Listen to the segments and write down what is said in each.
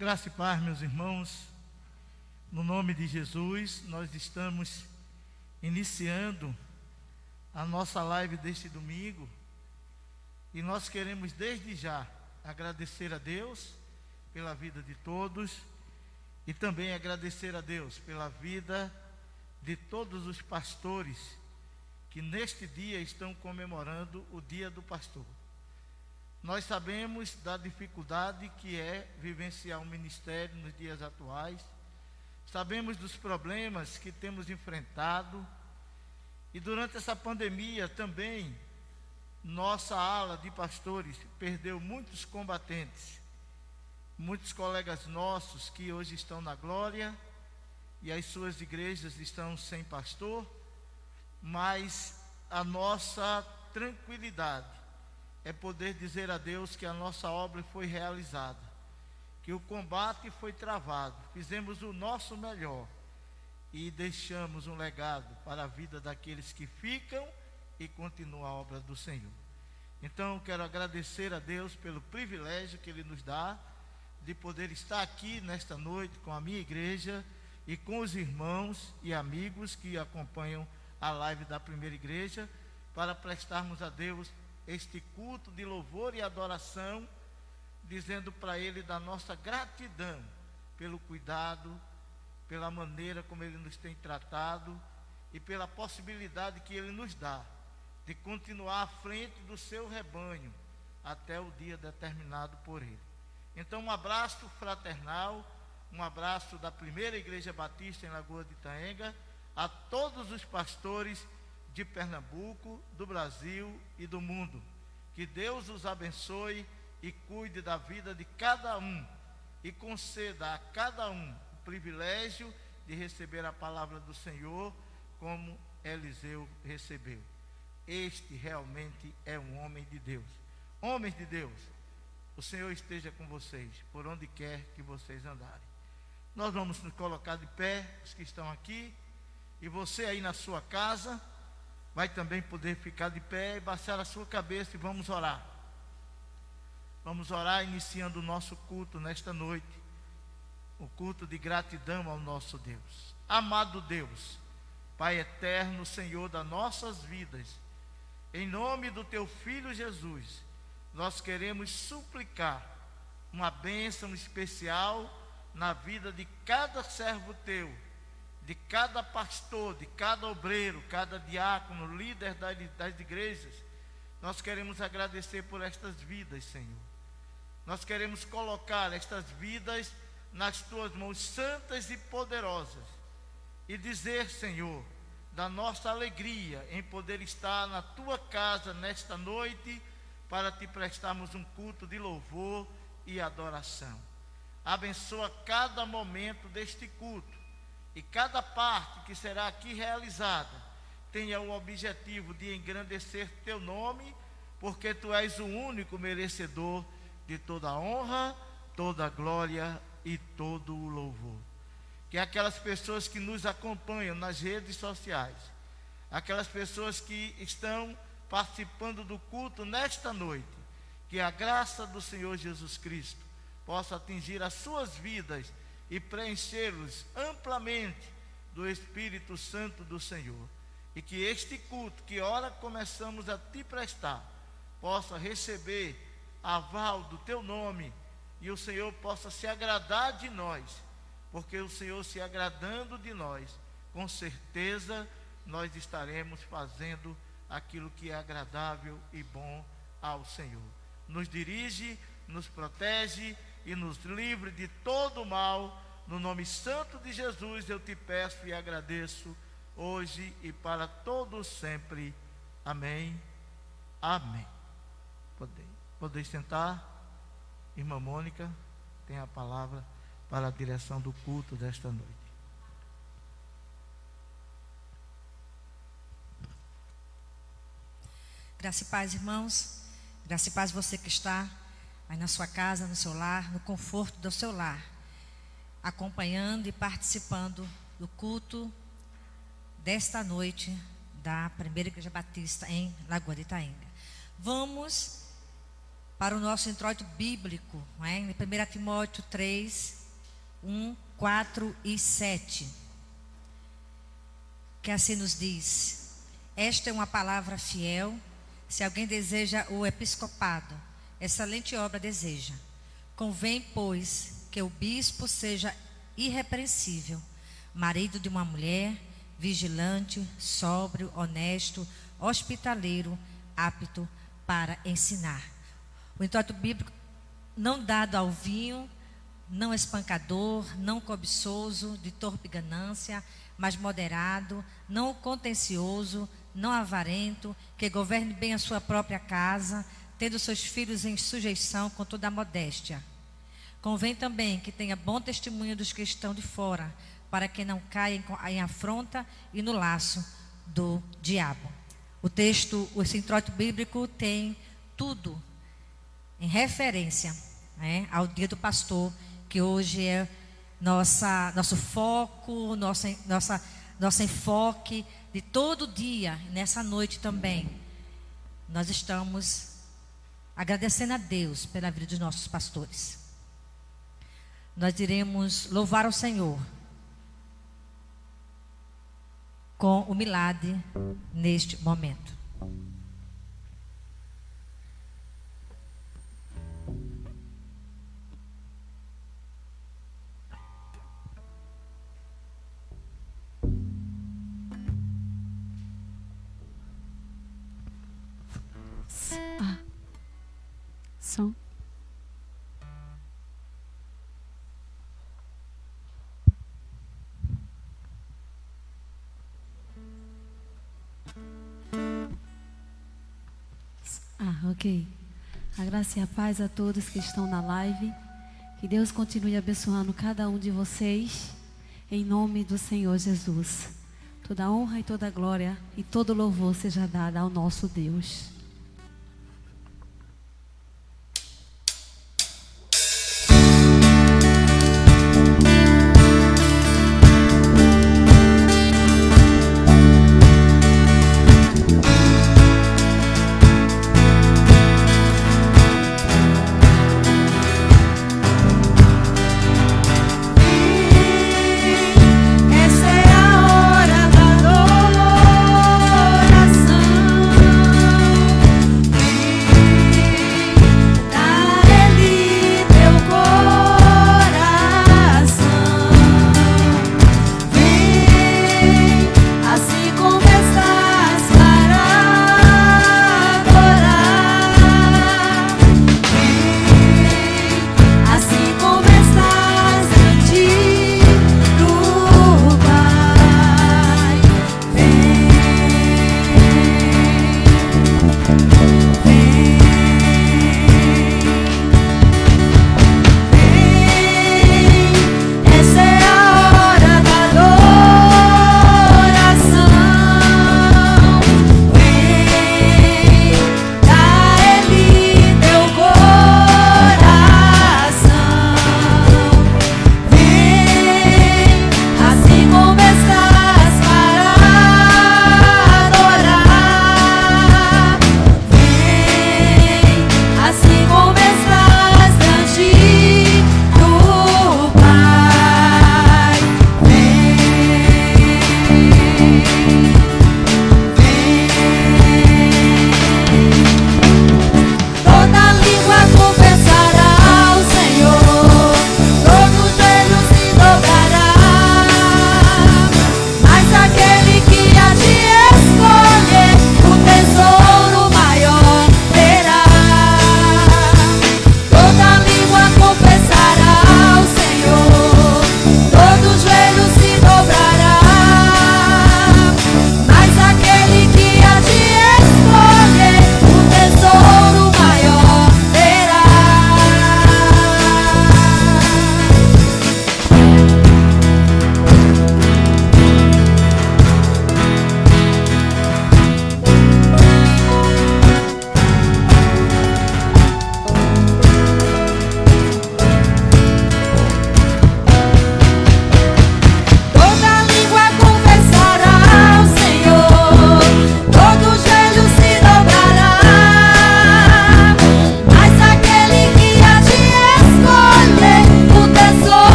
Graça e paz, meus irmãos, no nome de Jesus, nós estamos iniciando a nossa live deste domingo e nós queremos desde já agradecer a Deus pela vida de todos e também agradecer a Deus pela vida de todos os pastores que neste dia estão comemorando o Dia do Pastor. Nós sabemos da dificuldade que é vivenciar um ministério nos dias atuais, sabemos dos problemas que temos enfrentado e durante essa pandemia também nossa ala de pastores perdeu muitos combatentes, muitos colegas nossos que hoje estão na glória e as suas igrejas estão sem pastor, mas a nossa tranquilidade é poder dizer a Deus que a nossa obra foi realizada, que o combate foi travado, fizemos o nosso melhor e deixamos um legado para a vida daqueles que ficam e continuam a obra do Senhor. Então quero agradecer a Deus pelo privilégio que Ele nos dá de poder estar aqui nesta noite com a minha igreja e com os irmãos e amigos que acompanham a live da primeira igreja, para prestarmos a Deus este culto de louvor e adoração, dizendo para Ele da nossa gratidão pelo cuidado, pela maneira como Ele nos tem tratado e pela possibilidade que Ele nos dá de continuar à frente do seu rebanho até o dia determinado por Ele. Então, um abraço fraternal, um abraço da primeira Igreja Batista em Lagoa de Itaenga a todos os pastores de Pernambuco, do Brasil e do mundo. Que Deus os abençoe e cuide da vida de cada um e conceda a cada um o privilégio de receber a palavra do Senhor como Eliseu recebeu. Este realmente é um homem de Deus. Homens de Deus, o Senhor esteja com vocês, por onde quer que vocês andarem. Nós vamos nos colocar de pé, os que estão aqui, e você aí na sua casa vai também poder ficar de pé e baixar a sua cabeça e vamos orar. Vamos orar iniciando o nosso culto nesta noite, o culto de gratidão ao nosso Deus. Amado Deus, Pai eterno, Senhor das nossas vidas, em nome do Teu Filho Jesus, nós queremos suplicar uma bênção especial na vida de cada servo Teu, de cada pastor, de cada obreiro, cada diácono, líder das igrejas. Nós queremos agradecer por estas vidas, Senhor. Nós queremos colocar estas vidas nas Tuas mãos santas e poderosas e dizer, Senhor, da nossa alegria em poder estar na Tua casa nesta noite para Te prestarmos um culto de louvor e adoração. Abençoa cada momento deste culto e cada parte que será aqui realizada tenha o objetivo de engrandecer Teu nome, porque Tu és o único merecedor de toda a honra, toda a glória e todo o louvor. Que aquelas pessoas que nos acompanham nas redes sociais, aquelas pessoas que estão participando do culto nesta noite, que a graça do Senhor Jesus Cristo possa atingir as suas vidas e preenchê-los amplamente do Espírito Santo do Senhor. E que este culto, que ora começamos a Te prestar, possa receber aval do Teu nome e o Senhor possa se agradar de nós, porque o Senhor se agradando de nós, com certeza nós estaremos fazendo aquilo que é agradável e bom ao Senhor. Nos dirige, nos protege e nos livre de todo o mal. No nome santo de Jesus eu Te peço e agradeço, hoje e para todos sempre. Amém. Amém. Podem sentar. Irmã Mônica tem a palavra para a direção do culto desta noite. Graça e paz, irmãos. Graça e paz você que está aí na sua casa, no seu lar, no conforto do seu lar, acompanhando e participando do culto desta noite da Primeira Igreja Batista em Lagoa de Itaenga. Vamos para o nosso introito bíblico, em 1 Timóteo 3, 1, 4 e 7. Que assim nos diz: esta é uma palavra fiel. Se alguém deseja o episcopado, excelente obra deseja. Convém, pois, que o bispo seja irrepreensível, marido de uma mulher, vigilante, sóbrio, honesto, hospitaleiro, apto para ensinar. O introito bíblico: não dado ao vinho, não espancador, não cobiçoso, de torpe ganância, mas moderado, não contencioso, não avarento, que governe bem a sua própria casa, tendo seus filhos em sujeição com toda a modéstia. Convém também que tenha bom testemunho dos que estão de fora, para que não caia em afronta e no laço do diabo. O texto, esse introito bíblico tem tudo em referência, né, ao dia do pastor, que hoje é nosso foco, nosso enfoque de todo dia, nessa noite também. Nós estamos agradecendo a Deus pela vida dos nossos pastores. Nós iremos louvar ao Senhor com humildade neste momento. Som. Ok. A graça e a paz a todos que estão na live. Que Deus continue abençoando cada um de vocês, em nome do Senhor Jesus. Toda honra e toda glória e todo louvor seja dada ao nosso Deus. Essa é a hora da adoração.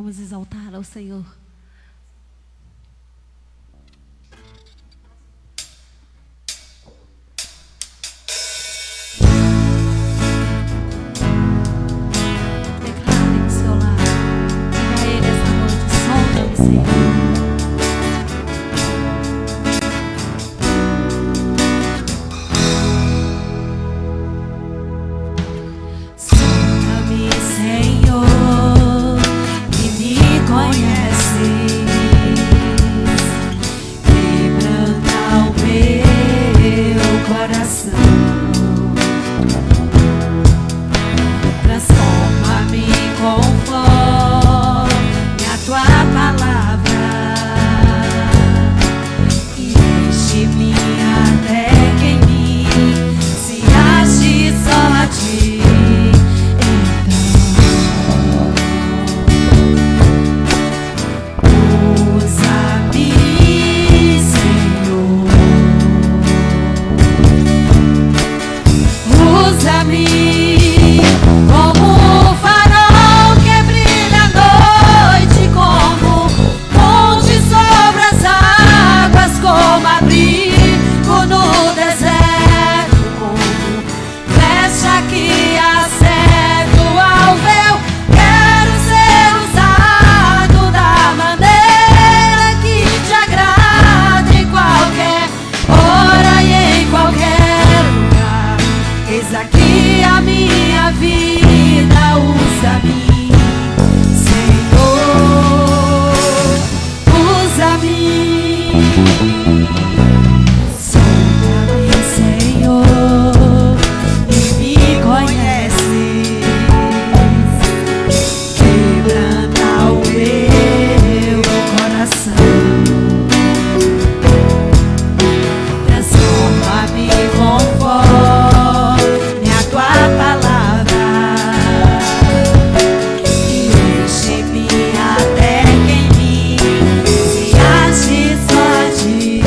Vamos exaltar ao Senhor. Declare no seu lar. Diga a Ele essa noite: sonda-me, Senhor. Sonda-me, Senhor, e me conheces. Quebranta o meu coração. Transforma-me conforme a tua palavra. E enche-me até que em mim se ache só a ti. Usa-me como um farol que brilha à noite, como ponte sobre as águas, como abrigo no deserto, como flecha que acerta o alvo. Eu quero ser usado da maneira que te agrada, em qualquer hora e em qualquer lugar. Eis aqui a minha vida, usa-me, Senhor, usa-me. Sonda-me, Senhor, e me conheces. Quebranta o meu coração. Transforma-me conforme a tua palavra. E enche-me até que em mim se ache só a ti.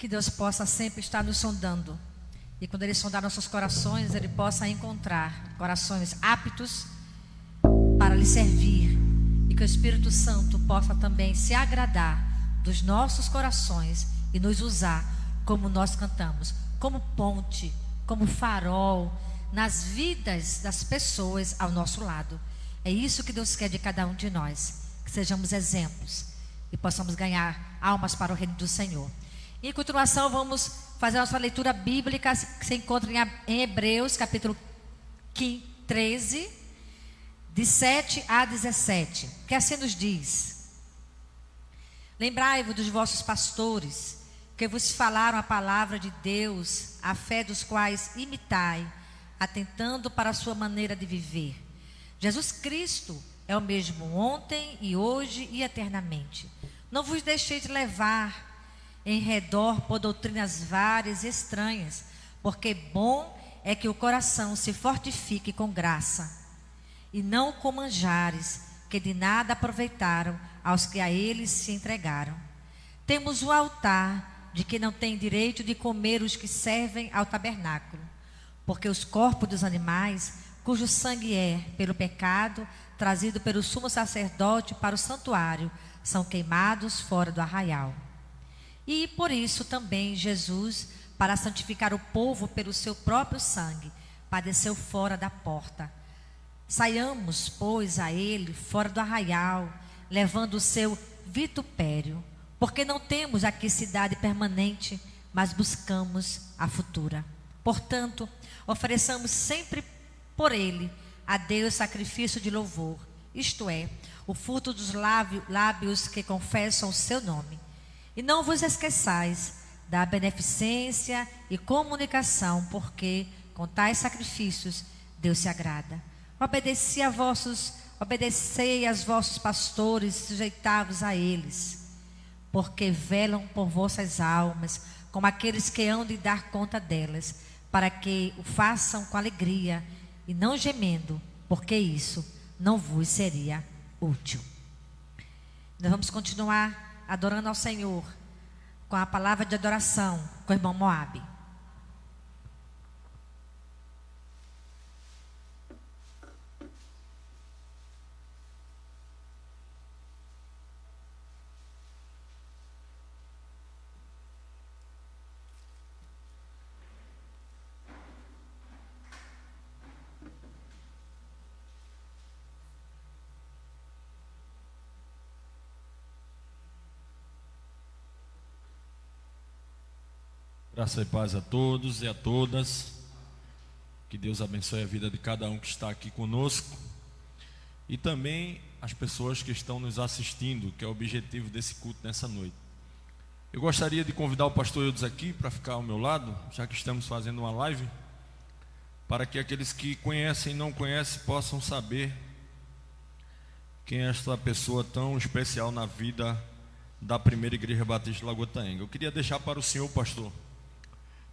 que Deus possa sempre estar nos sondando. E quando Ele sondar nossos corações, Ele possa encontrar corações aptos para lhe servir. E que o Espírito Santo possa também se agradar dos nossos corações e nos usar como nós cantamos, como ponte, como farol nas vidas das pessoas ao nosso lado. É isso que Deus quer de cada um de nós, que sejamos exemplos e possamos ganhar almas para o reino do Senhor. Em continuação, vamos fazer a nossa leitura bíblica, que se encontra em Hebreus, capítulo 13, de 7 a 17, que assim nos diz: lembrai-vos dos vossos pastores, que vos falaram a palavra de Deus, a fé dos quais imitai, atentando para a sua maneira de viver. Jesus Cristo é o mesmo ontem e hoje e eternamente. Não vos deixeis levar em redor por doutrinas várias e estranhas, porque bom é que o coração se fortifique com graça, e não com manjares, que de nada aproveitaram aos que a eles se entregaram. Temos o altar, de que não tem direito de comer os que servem ao tabernáculo, porque os corpos dos animais, cujo sangue é, pelo pecado, trazido pelo sumo sacerdote para o santuário, são queimados fora do arraial. E por isso também Jesus, para santificar o povo pelo seu próprio sangue, padeceu fora da porta. Saiamos, pois, a ele fora do arraial, levando o seu vitupério, porque não temos aqui cidade permanente, mas buscamos a futura. Portanto, ofereçamos sempre por ele a Deus sacrifício de louvor, isto é, o fruto dos lábios que confessam o seu nome. E não vos esqueçais da beneficência e comunicação, porque com tais sacrifícios Deus se agrada. Obedecei aos vossos pastores, sujeitai-vos a eles, porque velam por vossas almas, como aqueles que hão de dar conta delas, para que o façam com alegria e não gemendo, porque isso não vos seria útil. Nós vamos continuar adorando ao Senhor com a palavra de adoração com o irmão Moab. Graça e paz a todos e a todas. Que Deus abençoe a vida de cada um que está aqui conosco e também as pessoas que estão nos assistindo, que é o objetivo desse culto nessa noite. Eu gostaria de convidar o pastor Eudes aqui para ficar ao meu lado, já que estamos fazendo uma live, para que aqueles que conhecem e não conhecem possam saber quem é esta pessoa tão especial na vida da Primeira Igreja Batista de Lagoa Taenga. Eu queria deixar para o senhor, pastor,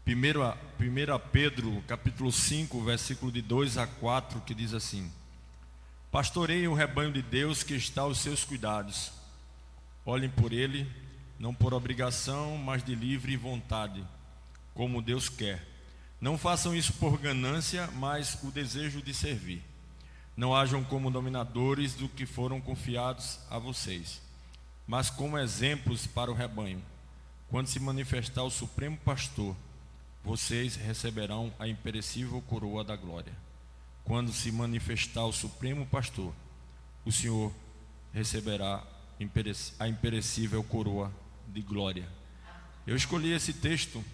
1 Pedro, capítulo 5, versículo de 2 a 4, que diz assim: pastoreiem o rebanho de Deus que está aos seus cuidados. Olhem por ele, não por obrigação, mas de livre vontade, como Deus quer. Não façam isso por ganância, mas o desejo de servir. Não hajam como dominadores do que foram confiados a vocês, mas como exemplos para o rebanho. Quando se manifestar o Supremo Pastor, vocês receberão a imperecível coroa da glória. Quando se manifestar o Supremo Pastor, o Senhor receberá a imperecível coroa de glória. Eu escolhi esse texto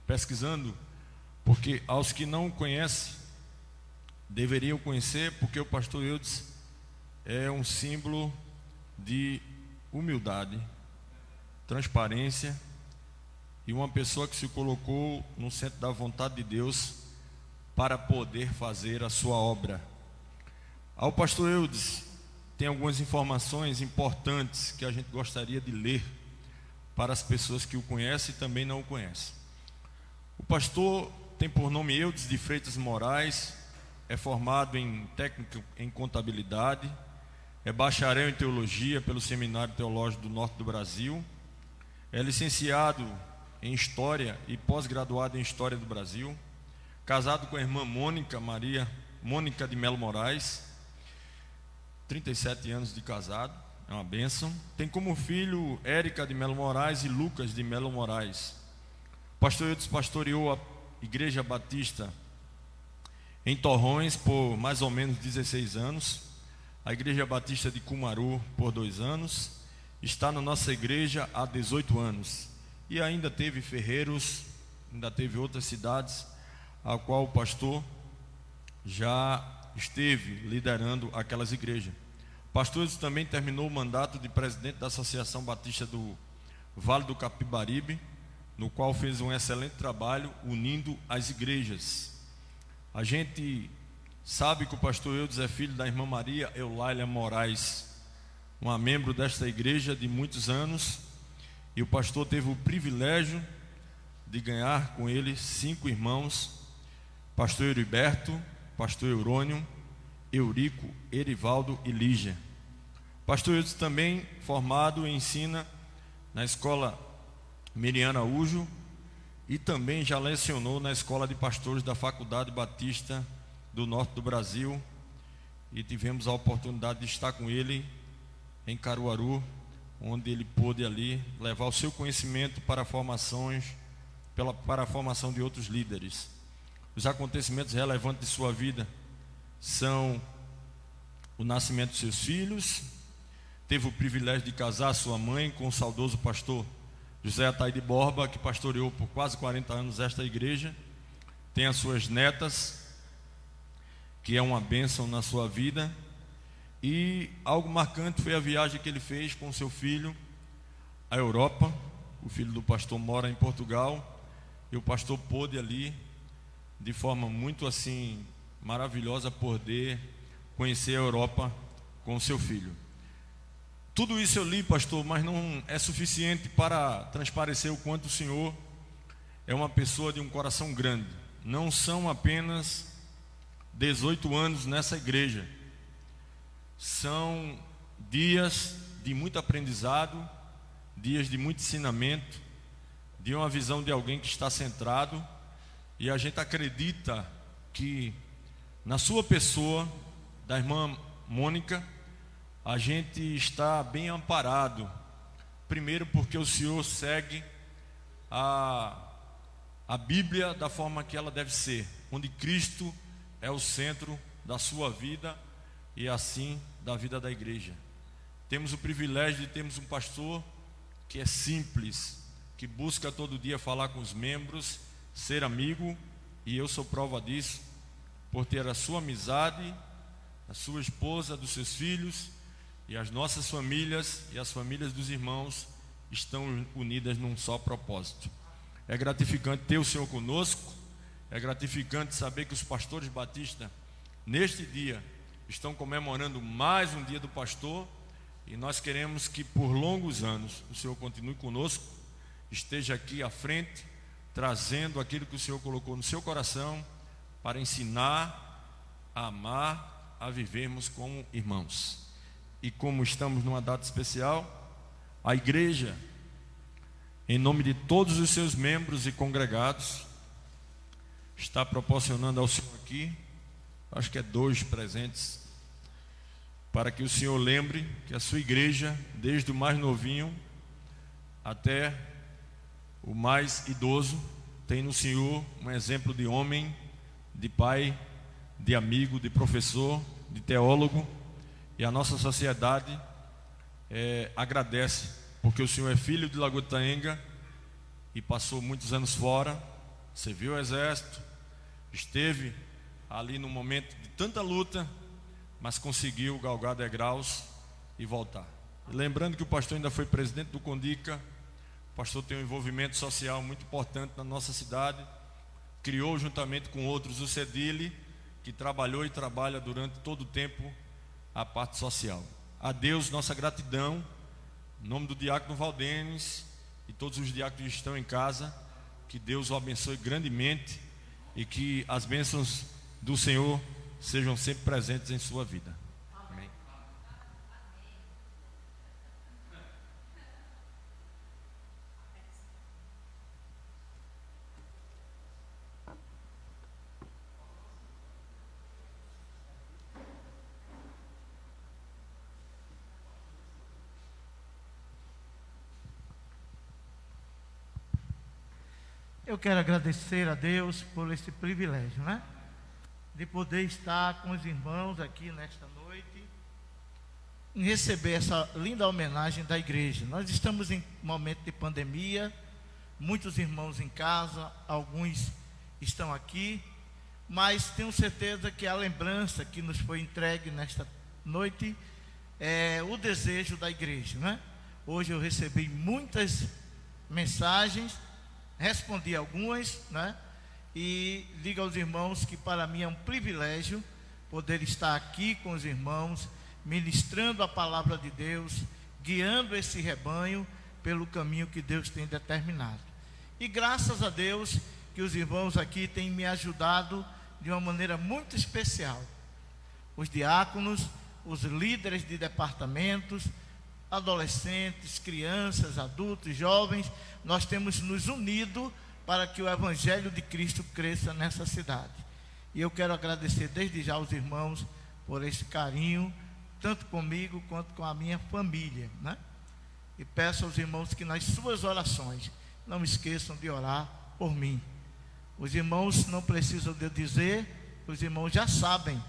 pesquisando, porque aos que não conhecem, deveriam conhecer, porque o pastor Eudes é um símbolo de humildade, transparência, e uma pessoa que se colocou no centro da vontade de Deus para poder fazer a sua obra. Ao pastor Eudes tem algumas informações importantes que a gente gostaria de ler para as pessoas que o conhecem e também não o conhecem. O pastor tem por nome Eudes de Freitas Moraes, é formado em técnico em contabilidade, é bacharel em teologia pelo Seminário Teológico do Norte do Brasil, é licenciado em História e pós-graduado em História do Brasil. Casado com a irmã Mônica de Melo Moraes, 37 anos de casado, é uma bênção. Tem como filho Érica de Melo Moraes e Lucas de Melo Moraes. O pastor Eudes pastoreou a Igreja Batista em Torrões por mais ou menos 16 anos, a Igreja Batista de Cumaru por 2 anos, está na nossa igreja há 18 anos, e ainda teve Ferreiros, ainda teve outras cidades, a qual o pastor já esteve liderando aquelas igrejas. O pastor Eudes também terminou o mandato de presidente da Associação Batista do Vale do Capibaribe, no qual fez um excelente trabalho unindo as igrejas. A gente sabe que o pastor Eudes é filho da irmã Maria Eulália Moraes, uma membro desta igreja de muitos anos, e o pastor teve o privilégio de ganhar com ele 5 irmãos: pastor Heriberto, pastor Eurônio, Eurico, Erivaldo e Lígia. Pastor Eudes também formado e ensina na escola Miriam Araújo e também já lecionou na escola de pastores da Faculdade Batista do Norte do Brasil, e tivemos a oportunidade de estar com ele em Caruaru, onde ele pôde ali levar o seu conhecimento para a formação de outros líderes. Os acontecimentos relevantes de sua vida são o nascimento de seus filhos. Teve o privilégio de casar sua mãe com o saudoso pastor José Ataíde Borba, que pastoreou por quase 40 anos esta igreja. Tem as suas netas, que é uma bênção na sua vida. E algo marcante foi a viagem que ele fez com seu filho à Europa. O filho do pastor mora em Portugal, e o pastor pôde ali, de forma muito assim maravilhosa, poder conhecer a Europa com o seu filho. Tudo isso eu li, pastor, mas não é suficiente para transparecer o quanto o senhor é uma pessoa de um coração grande. Não são apenas 18 anos nessa igreja, são dias de muito aprendizado, dias de muito ensinamento, de uma visão de alguém que está centrado, e a gente acredita que na sua pessoa, da irmã Mônica, a gente está bem amparado. Primeiro porque o senhor segue a Bíblia da forma que ela deve ser, onde Cristo é o centro da sua vida e assim da vida da igreja. Temos o privilégio de termos um pastor que é simples, que busca todo dia falar com os membros, ser amigo, e eu sou prova disso, por ter a sua amizade, a sua esposa, dos seus filhos, e as nossas famílias e as famílias dos irmãos estão unidas num só propósito. É gratificante ter o Senhor conosco, é gratificante saber que os pastores batistas, neste dia, estão comemorando mais um dia do pastor, e nós queremos que por longos anos o Senhor continue conosco, esteja aqui à frente, trazendo aquilo que o Senhor colocou no seu coração, para ensinar, a amar, a vivermos como irmãos. E como estamos numa data especial, a igreja, em nome de todos os seus membros e congregados, está proporcionando ao Senhor aqui, acho que é 2 presentes, para que o Senhor lembre que a sua igreja, desde o mais novinho até o mais idoso, tem no Senhor um exemplo de homem, de pai, de amigo, de professor, de teólogo. E a nossa sociedade agradece, porque o senhor é filho de Lagoa de Itaenga e passou muitos anos fora, serviu o exército, esteve ali num momento de tanta luta, mas conseguiu galgar degraus e voltar. E lembrando que o pastor ainda foi presidente do Condica, o pastor tem um envolvimento social muito importante na nossa cidade, criou juntamente com outros o CEDILE, que trabalhou e trabalha durante todo o tempo a parte social. A Deus nossa gratidão, em nome do diácono Valdenes e todos os diáconos que estão em casa, que Deus o abençoe grandemente e que as bênçãos do Senhor sejam sempre presentes em sua vida. Amém. Eu quero agradecer a Deus por esse privilégio, né? De poder estar com os irmãos aqui nesta noite, em receber essa linda homenagem da igreja. Nós estamos em momento de pandemia, muitos irmãos em casa, alguns estão aqui, mas tenho certeza que a lembrança que nos foi entregue nesta noite é o desejo da igreja, né? Hoje eu recebi muitas mensagens, respondi algumas, né? E digo aos irmãos que para mim é um privilégio poder estar aqui com os irmãos, ministrando a palavra de Deus, guiando esse rebanho pelo caminho que Deus tem determinado. E graças a Deus que os irmãos aqui têm me ajudado de uma maneira muito especial. Os diáconos, os líderes de departamentos, adolescentes, crianças, adultos, jovens, nós temos nos unido para que o Evangelho de Cristo cresça nessa cidade. E eu quero agradecer desde já aos irmãos por esse carinho, tanto comigo quanto com a minha família, né? E peço aos irmãos que nas suas orações não esqueçam de orar por mim. Os irmãos não precisam de eu dizer, os irmãos já sabem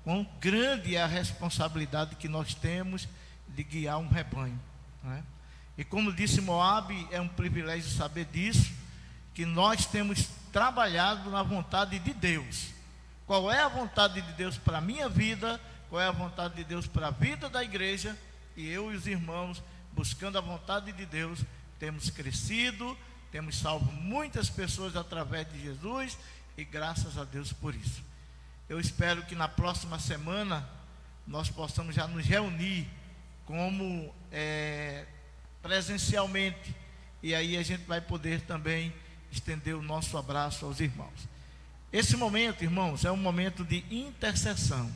quão grande é a responsabilidade que nós temos de guiar um rebanho, né? E como disse Moabe, é um privilégio saber disso, que nós temos trabalhado na vontade de Deus. Qual é a vontade de Deus para a minha vida, qual é a vontade de Deus para a vida da igreja, e eu e os irmãos, buscando a vontade de Deus, temos crescido, temos salvo muitas pessoas através de Jesus, e graças a Deus por isso. Eu espero que na próxima semana nós possamos já nos reunir como presencialmente, e aí a gente vai poder também estender o nosso abraço aos irmãos. Esse momento, irmãos, é um momento de intercessão.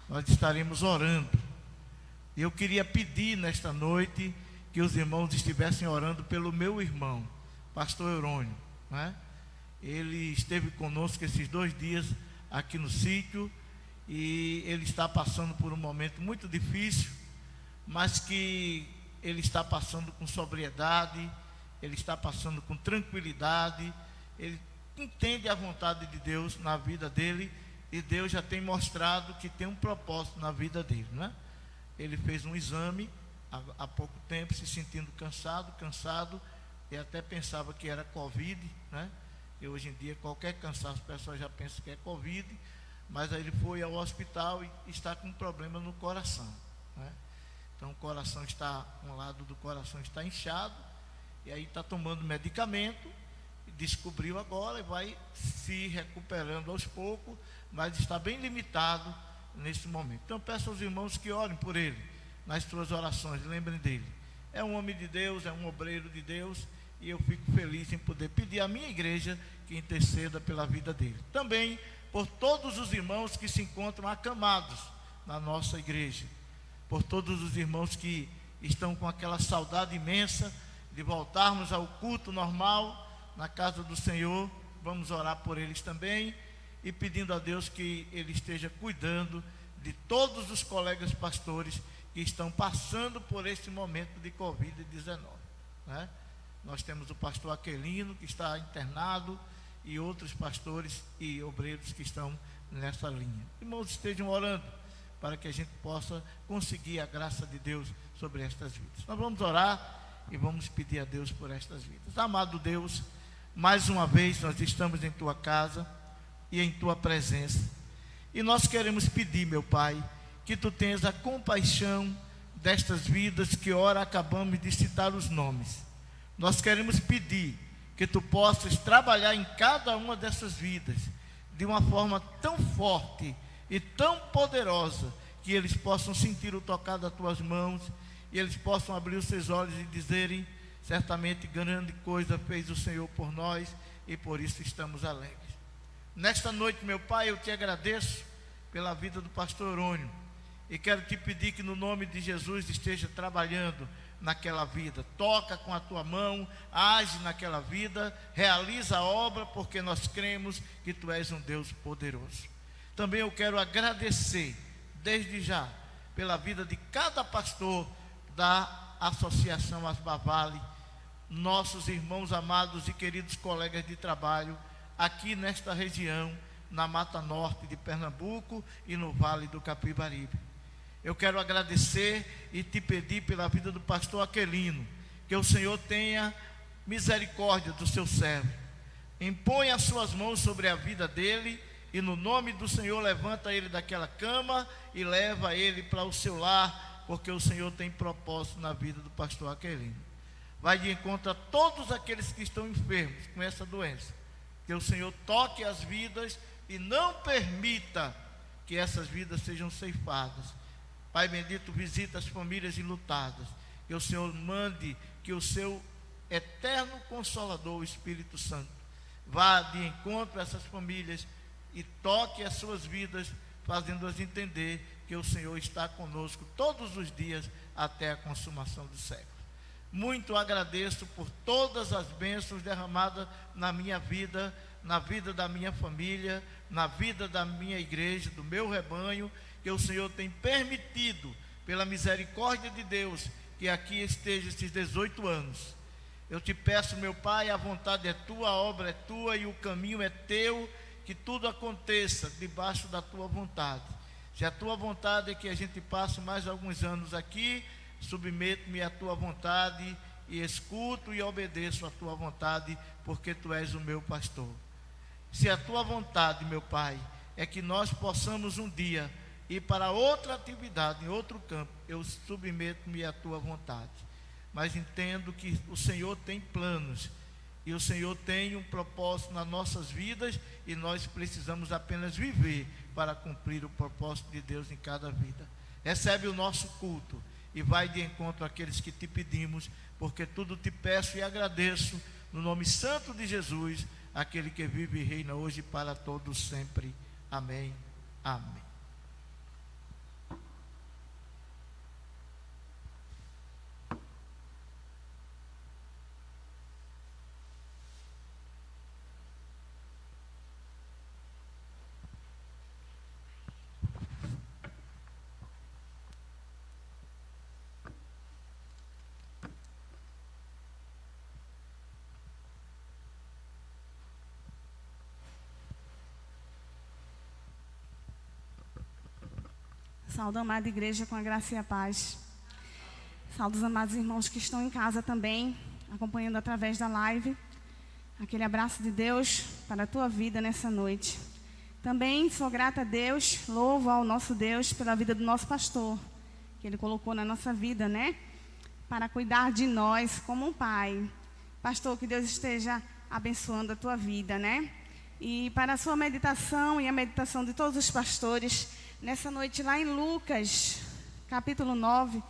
Nós estaremos orando. E eu queria pedir nesta noite que os irmãos estivessem orando pelo meu irmão, pastor Eurônio, né? Ele esteve conosco esses 2 dias aqui no sítio, e ele está passando por um momento muito difícil, mas que ele está passando com sobriedade, ele está passando com tranquilidade, ele entende a vontade de Deus na vida dele, e Deus já tem mostrado que tem um propósito na vida dele, né? Ele fez um exame há pouco tempo, se sentindo cansado, e até pensava que era Covid, né? E hoje em dia qualquer cansaço, a pessoa já pensa que é Covid, mas aí ele foi ao hospital e está com um problema no coração, né? Então o coração está, um lado do coração está inchado, e aí está tomando medicamento, descobriu agora e vai se recuperando aos poucos, mas está bem limitado nesse momento. Então peço aos irmãos que orem por ele, nas suas orações, lembrem dele. É um homem de Deus, é um obreiro de Deus, e eu fico feliz em poder pedir à minha igreja que interceda pela vida dele. Também por todos os irmãos que se encontram acamados na nossa igreja, por todos os irmãos que estão com aquela saudade imensa de voltarmos ao culto normal na casa do Senhor. Vamos orar por eles também, e pedindo a Deus que Ele esteja cuidando de todos os colegas pastores que estão passando por esse momento de Covid-19, né? Nós temos o pastor Aquelino, que está internado, e outros pastores e obreiros que estão nessa linha. Irmãos, estejam orando para que a gente possa conseguir a graça de Deus sobre estas vidas. Nós vamos orar e vamos pedir a Deus por estas vidas. Amado Deus, mais uma vez nós estamos em Tua casa e em Tua presença, e nós queremos pedir, meu Pai, que Tu tenhas a compaixão destas vidas que ora acabamos de citar os nomes. Nós queremos pedir que Tu possas trabalhar em cada uma dessas vidas de uma forma tão forte e tão poderosa, que eles possam sentir o tocar das Tuas mãos, e eles possam abrir os seus olhos e dizerem: certamente grande coisa fez o Senhor por nós, e por isso estamos alegres. Nesta noite, meu Pai, eu Te agradeço pela vida do pastor Eurônio, e quero Te pedir que no nome de Jesus esteja trabalhando naquela vida. Toca com a Tua mão, age naquela vida, realiza a obra, porque nós cremos que Tu és um Deus poderoso. Também eu quero agradecer desde já pela vida de cada pastor da Associação Asbavale, nossos irmãos amados e queridos colegas de trabalho aqui nesta região, na Mata Norte de Pernambuco e no Vale do Capibaribe. Eu quero agradecer e te pedir pela vida do pastor Aquelino, que o Senhor tenha misericórdia do seu servo. Impõe as suas mãos sobre a vida dele e no nome do Senhor levanta ele daquela cama e leva ele para o seu lar, porque o Senhor tem propósito na vida do pastor Aquelino. Vai de encontro a todos aqueles que estão enfermos com essa doença. Que o Senhor toque as vidas e não permita que essas vidas sejam ceifadas. Pai bendito, visita as famílias enlutadas. Que o Senhor mande que o seu eterno Consolador, o Espírito Santo, vá de encontro a essas famílias e toque as suas vidas, fazendo-as entender que o Senhor está conosco todos os dias até a consumação do século. Muito agradeço por todas as bênçãos derramadas na minha vida, na vida da minha família, na vida da minha igreja, do meu rebanho, que o Senhor tem permitido, pela misericórdia de Deus, que aqui esteja esses 18 anos. Eu te peço, meu Pai, a vontade é tua, a obra é tua e o caminho é teu, que tudo aconteça debaixo da tua vontade. Se a tua vontade é que a gente passe mais alguns anos aqui, submeto-me à tua vontade e escuto e obedeço à tua vontade, porque tu és o meu pastor. Se a tua vontade, meu Pai, é que nós possamos um dia ir para outra atividade, em outro campo, eu submeto-me à tua vontade. Mas entendo que o Senhor tem planos e o Senhor tem um propósito nas nossas vidas e nós precisamos apenas viver para cumprir o propósito de Deus em cada vida. Recebe o nosso culto e vai de encontro àqueles que te pedimos, porque tudo te peço e agradeço no nome santo de Jesus, aquele que vive e reina hoje e para todos sempre. Amém. Amém. Saúdo a amada igreja com a graça e a paz. Saúdo os amados irmãos que estão em casa também, acompanhando através da live. Aquele abraço de Deus para a tua vida nessa noite. Também sou grata a Deus, louvo ao nosso Deus pela vida do nosso pastor, que Ele colocou na nossa vida, né? Para cuidar de nós como um pai. Pastor, que Deus esteja abençoando a tua vida, né? E para a sua meditação e a meditação de todos os pastores, nessa noite lá em Lucas, capítulo 9,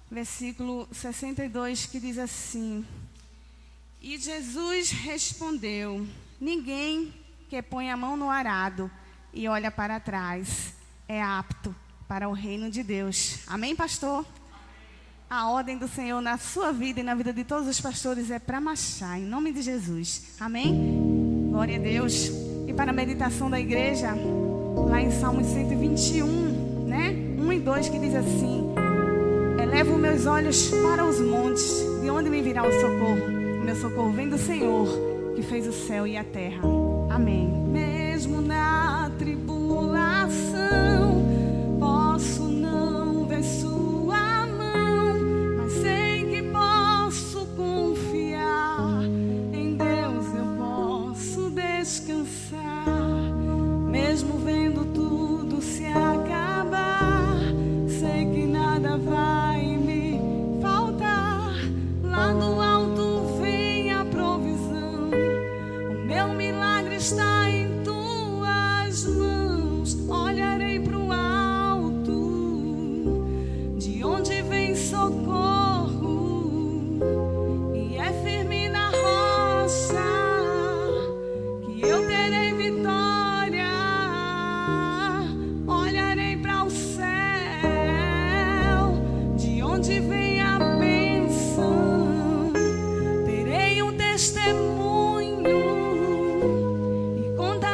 versículo 62, que diz assim: E Jesus respondeu: Ninguém que põe a mão no arado e olha para trás é apto para o reino de Deus. Amém, pastor? A ordem do Senhor na sua vida e na vida de todos os pastores é para marchar, em nome de Jesus. Amém? Glória a Deus. E para a meditação da igreja, lá em Salmos 121, né? 1 e 2, que diz assim: Elevo meus olhos para os montes, de onde me virá o socorro? O meu socorro vem do Senhor, que fez o céu e a terra. Amém. Mesmo na tribulação, posso não ver sua mão, mas sei que posso confiar. Em Deus eu posso descansar. Mesmo vendo tudo se acabar, sei que nada vai me faltar. Lá no alto vem a provisão, o meu milagre está em tuas mãos. Olharei para o alto, de onde vem socorro, e é firme na rocha que eu terei vitória. Olharei para o céu, de onde vem a bênção. Terei um testemunho e contarei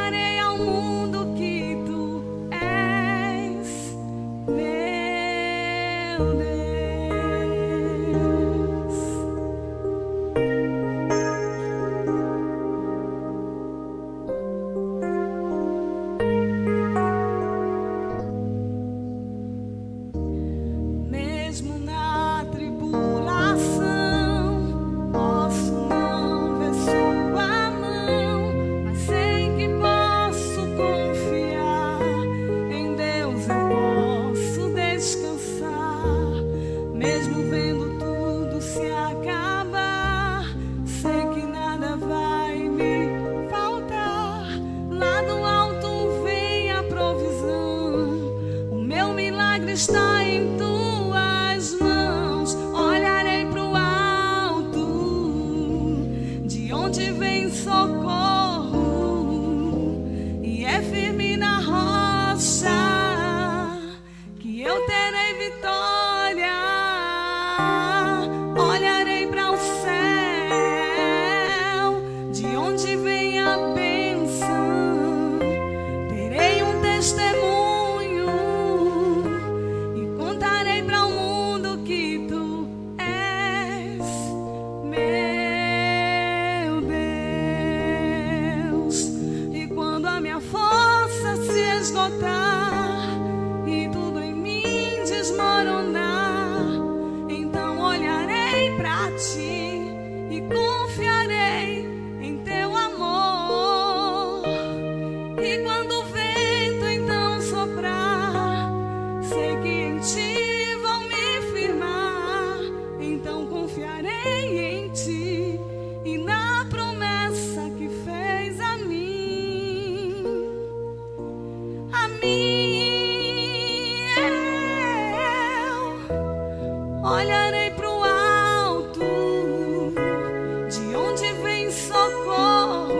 socorro e é firme na rocha que eu terei vitória. Olharei para o céu, de onde vem a bênção. Terei um testemunho e contarei para o mundo que tu és meu Deus. E quando a minha força se esgotar e tudo em mim desmoronar, então olharei para ti e confiarei em teu amor. E quando o vento então soprar, sei que em ti vou me firmar. Então confiarei em ti e na promessa que fez a mim. A mim eu olharei pro alto, de onde vem socorro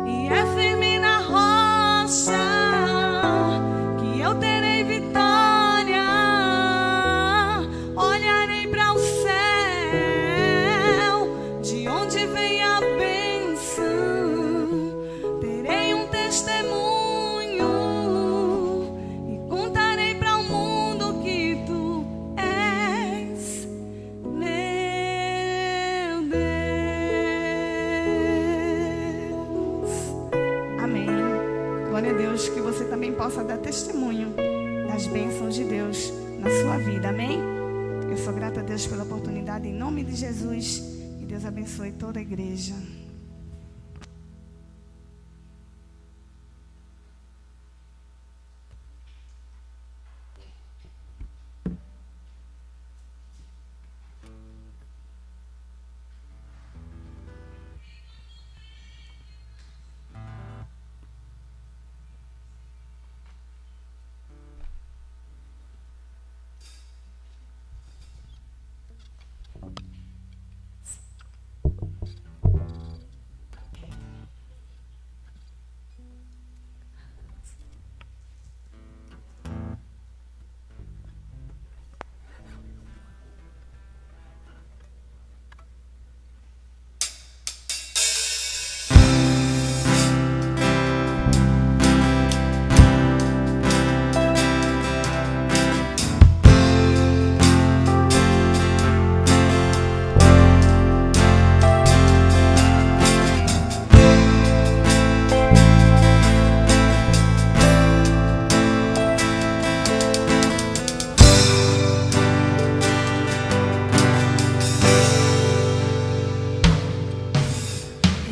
e é firme na rocha que eu terei vitória. Olharei para o céu, de onde vem a bênção. Terei um testemunho e contarei para o mundo que tu és meu Deus. Amém. Glória a Deus, que você também possa dar testemunho das bênçãos de Deus na sua vida. Amém? Eu sou grata a Deus pela oportunidade, em nome de Jesus. Que Deus abençoe toda a igreja.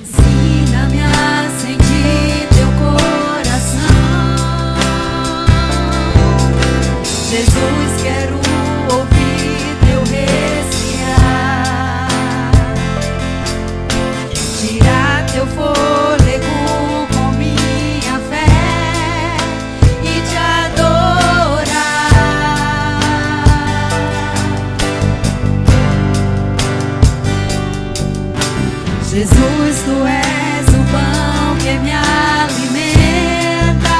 Ensina-me a sentir teu coração. Jesus, quero ouvir teu respirar. Tirar teu fôlego com minha fé e te adorar. Jesus, tu és o pão que me alimenta,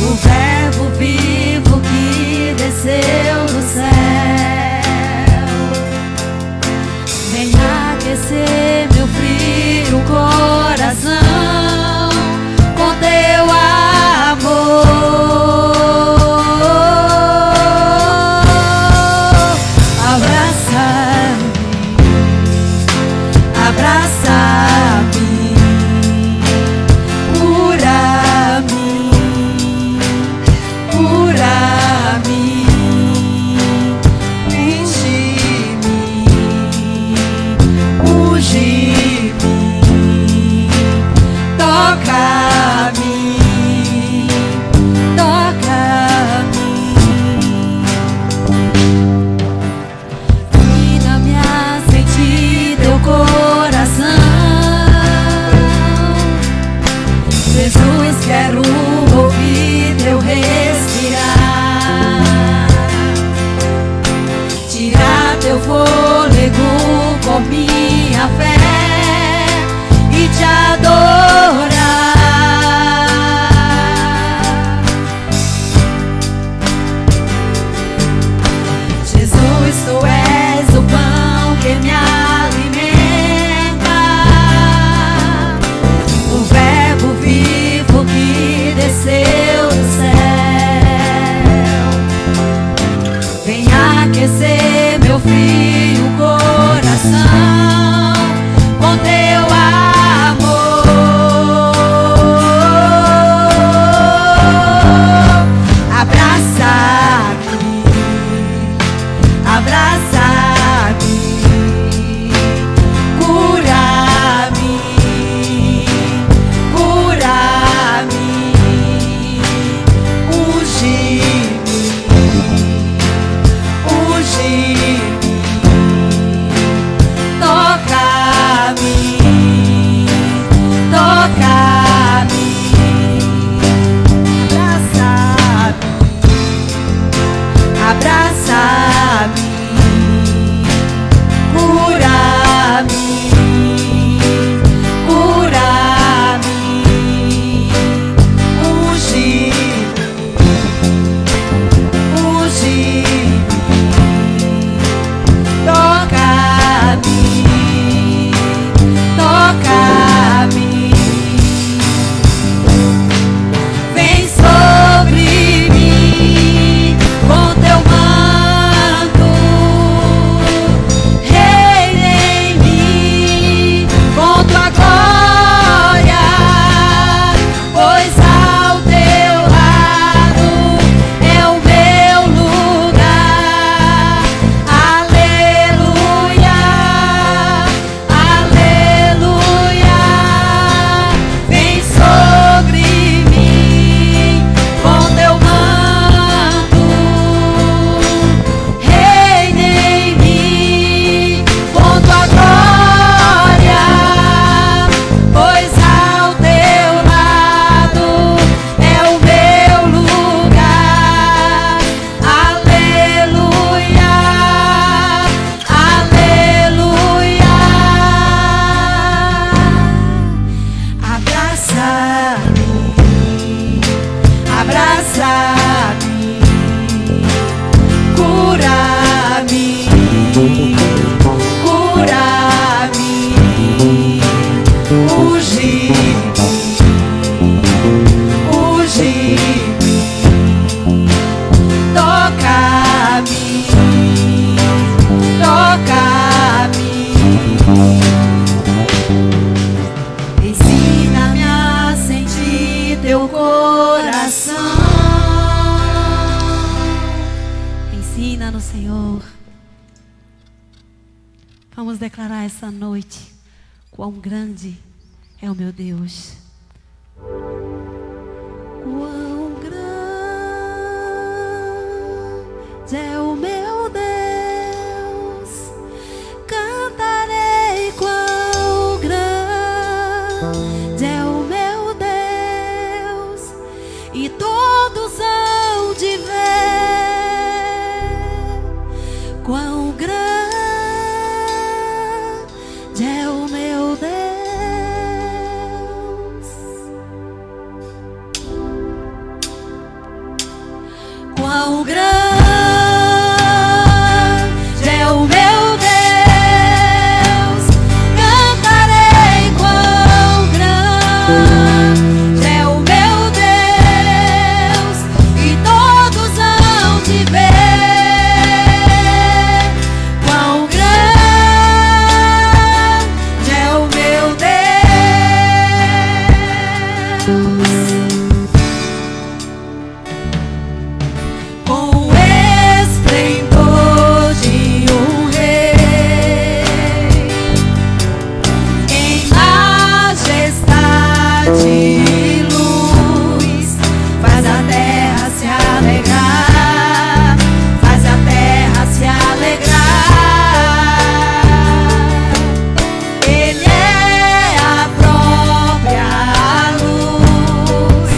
o verbo vivo que desceu do céu. Vem aquecer meu frio coração com teu amor. Abraça-me, cura-me, enche-me, unge-me, toca-me, toca-me. Ensina-me a sentir teu coração. nessa noite quão grande é o meu Deus. Quão grande é o meu Deus, cantarei quão grande é o meu Deus, e todos hão de ver quão grande é o meu Deus. Quão grande é o meu Deus, cantarei quão grande é o meu Deus, e todos hão de ver quão grande é o meu Deus. Com o esplendor de um rei, em majestade e luz, faz a terra se alegrar, faz a terra se alegrar. Ele é a própria luz,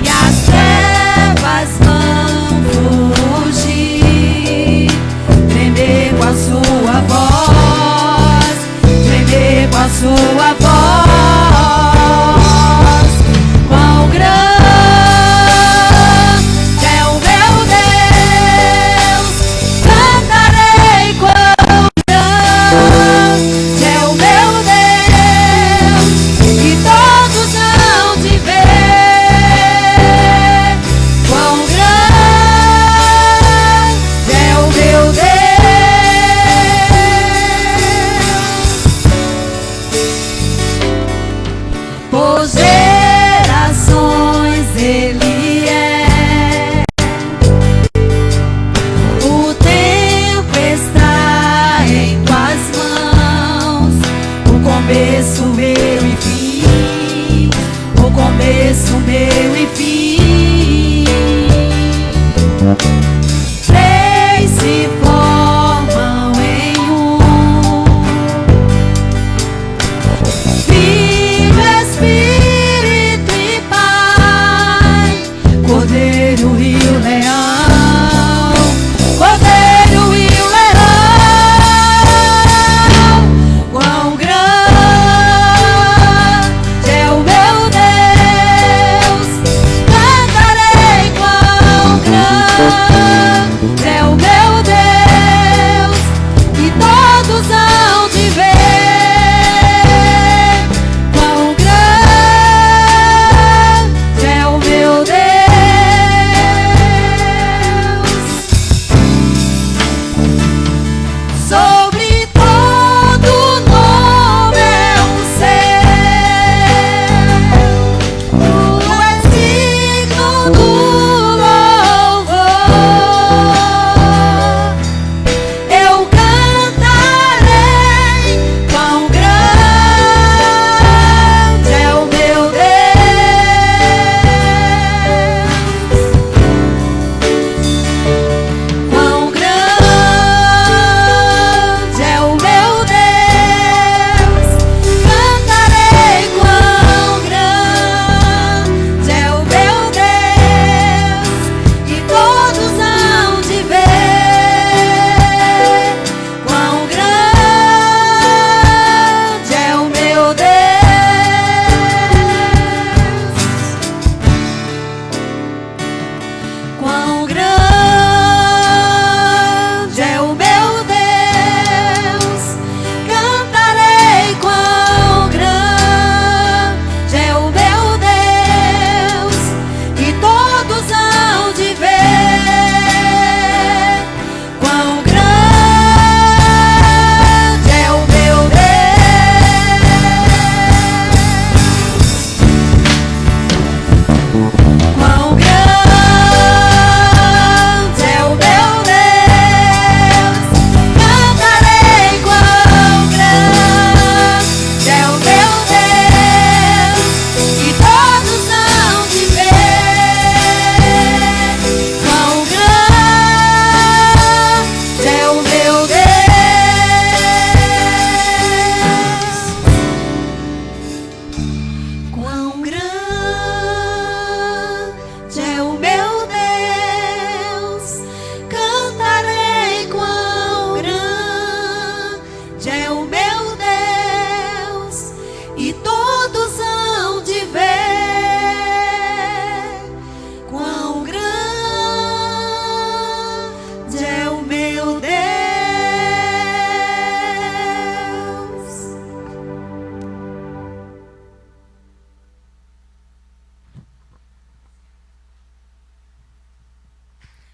e as trevas vão fugir, tremer com a sua voz, tremer com a sua voz. Quão grande é o meu Deus, cantarei quão grande é o meu Deus, e todos hão de ver quão grande é o meu Deus.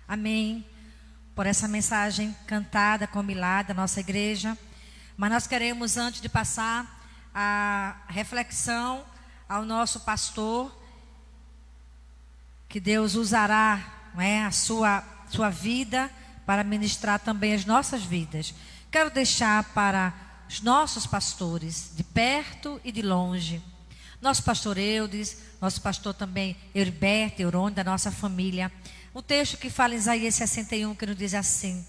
Amém. Por essa mensagem cantada, compilada da nossa igreja. Mas nós queremos, antes de passar a reflexão ao nosso pastor, que Deus usará, não é, a sua vida para ministrar também as nossas vidas. Quero deixar para os nossos pastores, de perto e de longe, nosso pastor Eudes, nosso pastor também Euriberto, Eurônio, da nossa família, um texto que fala em Isaías 61, que nos diz assim: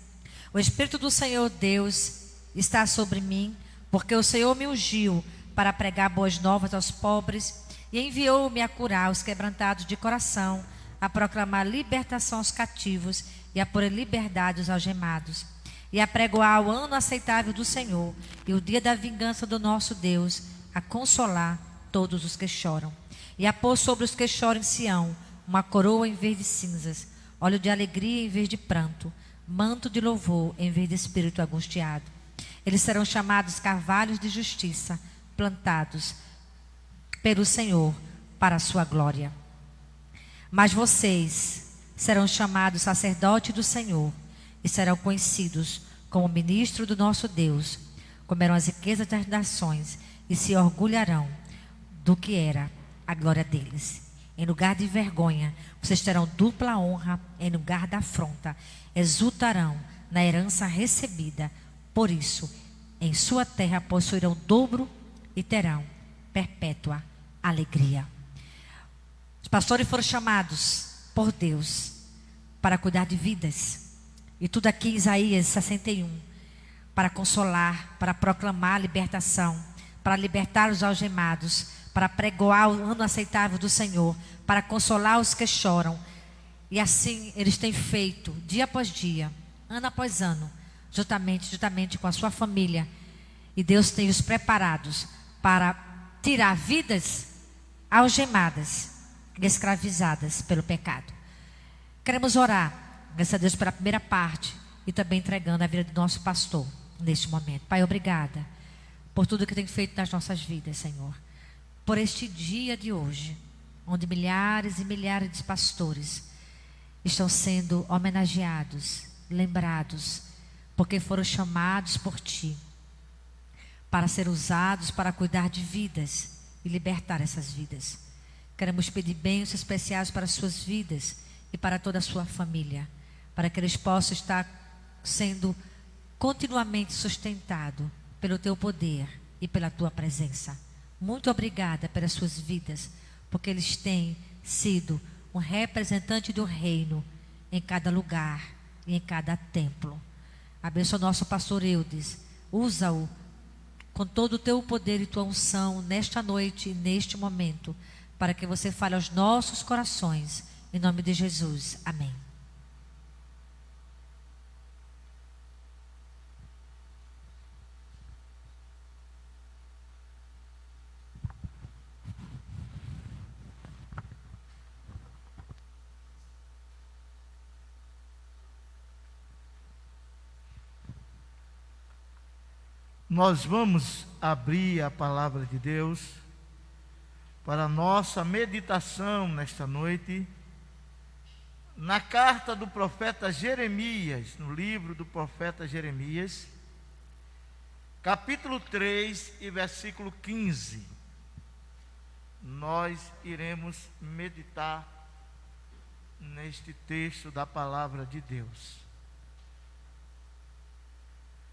o Espírito do Senhor Deus está sobre mim, porque o Senhor me ungiu para pregar boas novas aos pobres e enviou-me a curar os quebrantados de coração, a proclamar libertação aos cativos e a pôr em liberdade os algemados, e a pregoar o ano aceitável do Senhor e o dia da vingança do nosso Deus, a consolar todos os que choram, e a pôr sobre os que choram em Sião uma coroa em vez de cinzas, óleo de alegria em vez de pranto, manto de louvor em vez de espírito angustiado. Eles serão chamados carvalhos de justiça, plantados pelo Senhor para a sua glória. Mas vocês serão chamados sacerdote do Senhor e serão conhecidos como ministro do nosso Deus. Comerão as riquezas das nações e se orgulharão do que era a glória deles. Em lugar de vergonha, vocês terão dupla honra. Em lugar da afronta, exultarão na herança recebida. Por isso, em sua terra possuirão dobro e terão perpétua alegria. Os pastores foram chamados por Deus para cuidar de vidas. E tudo aqui em Isaías 61, para consolar, para proclamar a libertação, para libertar os algemados, para pregoar o ano aceitável do Senhor, para consolar os que choram. E assim eles têm feito, dia após dia, ano após ano, juntamente com a sua família. E Deus tem os preparados para tirar vidas algemadas e escravizadas pelo pecado. Queremos orar, graças a Deus, pela primeira parte e também entregando a vida do nosso pastor neste momento. Pai, obrigada por tudo que tem feito nas nossas vidas, Senhor. Por este dia de hoje, onde milhares e milhares de pastores estão sendo homenageados, lembrados, porque foram chamados por Ti para ser usados para cuidar de vidas e libertar essas vidas. Queremos pedir bênçãos especiais para as suas vidas e para toda a sua família, para que eles possam estar sendo continuamente sustentados pelo Teu poder e pela Tua presença. Muito obrigada pelas suas vidas, porque eles têm sido um representante do reino em cada lugar e em cada templo. Abençoa o nosso pastor Eudes, usa-o com todo o Teu poder e Tua unção nesta noite e neste momento, para que você fale aos nossos corações, em nome de Jesus. Amém. Nós vamos abrir a palavra de Deus para a nossa meditação nesta noite, na carta do profeta Jeremias, no livro do profeta Jeremias, capítulo 3 e versículo 15. Nós iremos meditar neste texto da palavra de Deus.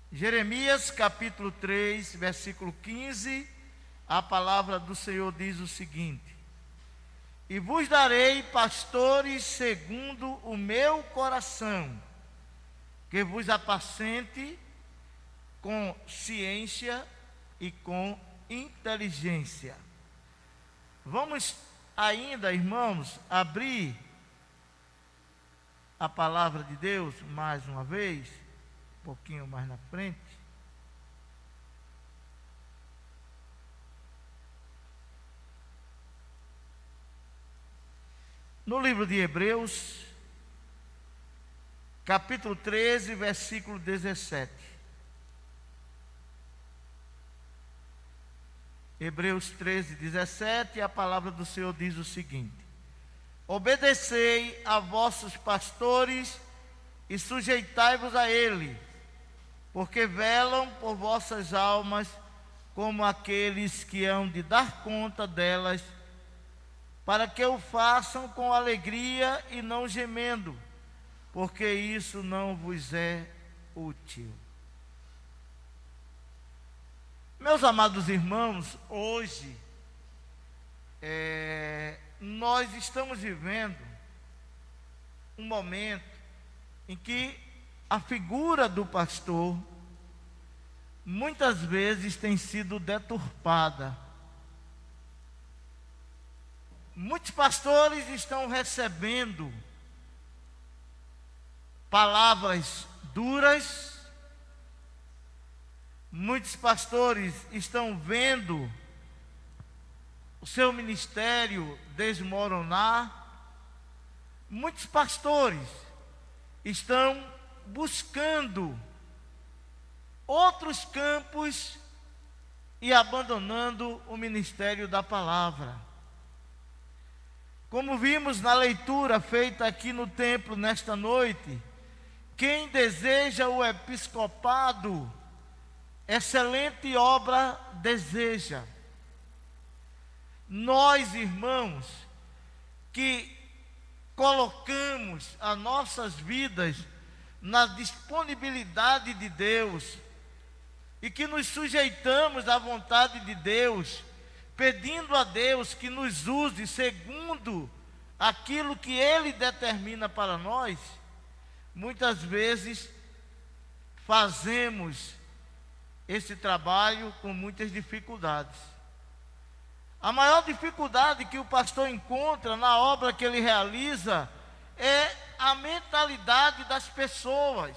Jeremias capítulo 3, versículo 15, a palavra do Senhor diz o seguinte: e vos darei pastores segundo o meu coração, que vos apacente com ciência e com inteligência. Vamos ainda, irmãos, abrir a palavra de Deus mais uma vez, um pouquinho mais na frente. No livro de Hebreus, capítulo 13, versículo 17. Hebreus 13, 17, a palavra do Senhor diz o seguinte: obedecei a vossos pastores e sujeitai-vos a ele, porque velam por vossas almas como aqueles que hão de dar conta delas, para que o façam com alegria e não gemendo, porque isso não vos é útil. Meus amados irmãos, hoje nós estamos vivendo um momento em que a figura do pastor muitas vezes tem sido deturpada. Muitos pastores estão recebendo palavras duras. Muitos pastores estão vendo o seu ministério desmoronar. Muitos pastores estão buscando outros campos e abandonando o ministério da palavra. Como vimos na leitura feita aqui no templo nesta noite, quem deseja o episcopado, excelente obra deseja. Nós, irmãos, que colocamos as nossas vidas na disponibilidade de Deus e que nos sujeitamos à vontade de Deus, pedindo a Deus que nos use segundo aquilo que Ele determina para nós, muitas vezes fazemos esse trabalho com muitas dificuldades. A maior dificuldade que o pastor encontra na obra que ele realiza é a mentalidade das pessoas.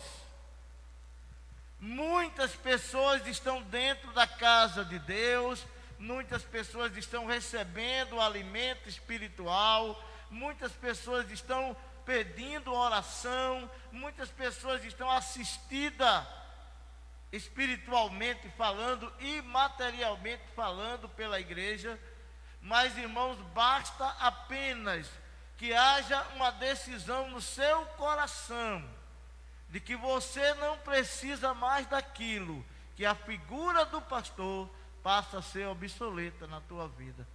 Muitas pessoas estão dentro da casa de Deus, muitas pessoas estão recebendo o alimento espiritual, muitas pessoas estão pedindo oração, muitas pessoas estão assistidas espiritualmente falando e materialmente falando pela igreja, mas, irmãos, basta apenas que haja uma decisão no seu coração de que você não precisa mais daquilo, que a figura do pastor passa a ser obsoleta na tua vida.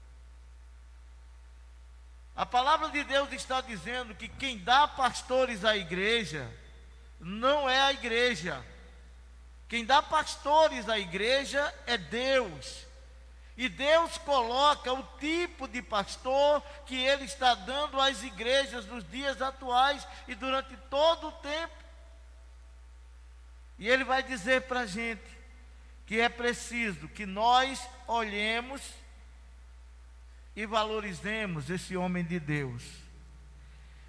A palavra de Deus está dizendo que quem dá pastores à igreja não é a igreja. Quem dá pastores à igreja é Deus. E Deus coloca o tipo de pastor que Ele está dando às igrejas nos dias atuais e durante todo o tempo. E Ele vai dizer para a gente que é preciso que nós olhemos e valorizemos esse homem de Deus.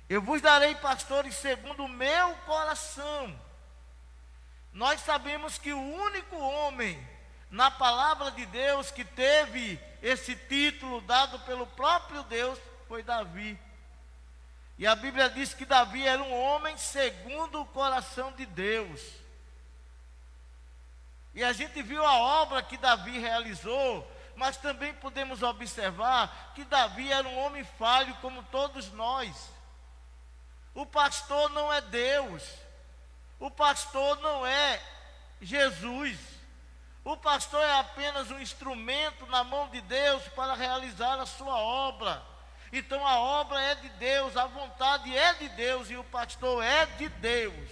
Eu vos darei pastores segundo o meu coração. Nós sabemos que o único homem na palavra de Deus que teve esse título dado pelo próprio Deus foi Davi. E a Bíblia diz que Davi era um homem segundo o coração de Deus. E a gente viu a obra que Davi realizou, mas também podemos observar que Davi era um homem falho como todos nós. O pastor não é Deus. O pastor não é Jesus. O pastor é apenas um instrumento na mão de Deus para realizar a sua obra. Então a obra é de Deus, a vontade é de Deus e o pastor é de Deus.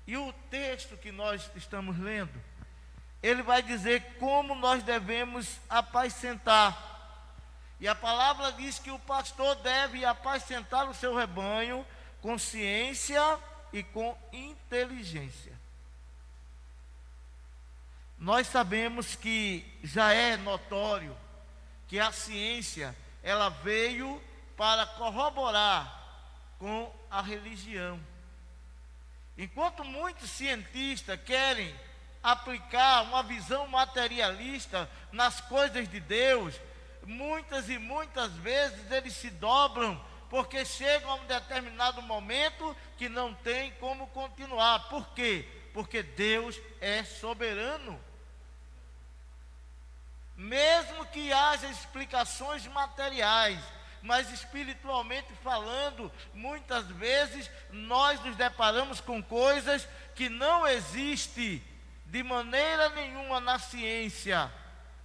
E o texto que nós estamos lendo, ele vai dizer como nós devemos apacentar. E a palavra diz que o pastor deve apacentar o seu rebanho com ciência e com inteligência. Nós sabemos que já é notório que a ciência, ela veio para corroborar com a religião. Enquanto muitos cientistas querem aplicar uma visão materialista nas coisas de Deus, muitas e muitas vezes eles se dobram, porque chegam a um determinado momento que não tem como continuar. Por quê? Porque Deus é soberano. Mesmo que haja explicações materiais, mas espiritualmente falando, muitas vezes nós nos deparamos com coisas que não existe de maneira nenhuma na ciência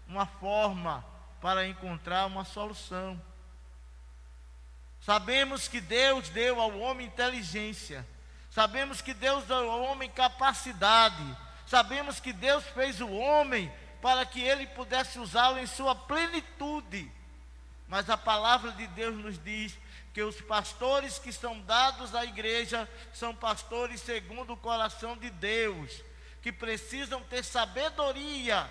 uma forma para encontrar uma solução. Sabemos que Deus deu ao homem inteligência, sabemos que Deus deu ao homem capacidade, sabemos que Deus fez o homem para que ele pudesse usá-lo em sua plenitude. Mas a palavra de Deus nos diz que os pastores que são dados à igreja são pastores segundo o coração de Deus, que precisam ter sabedoria,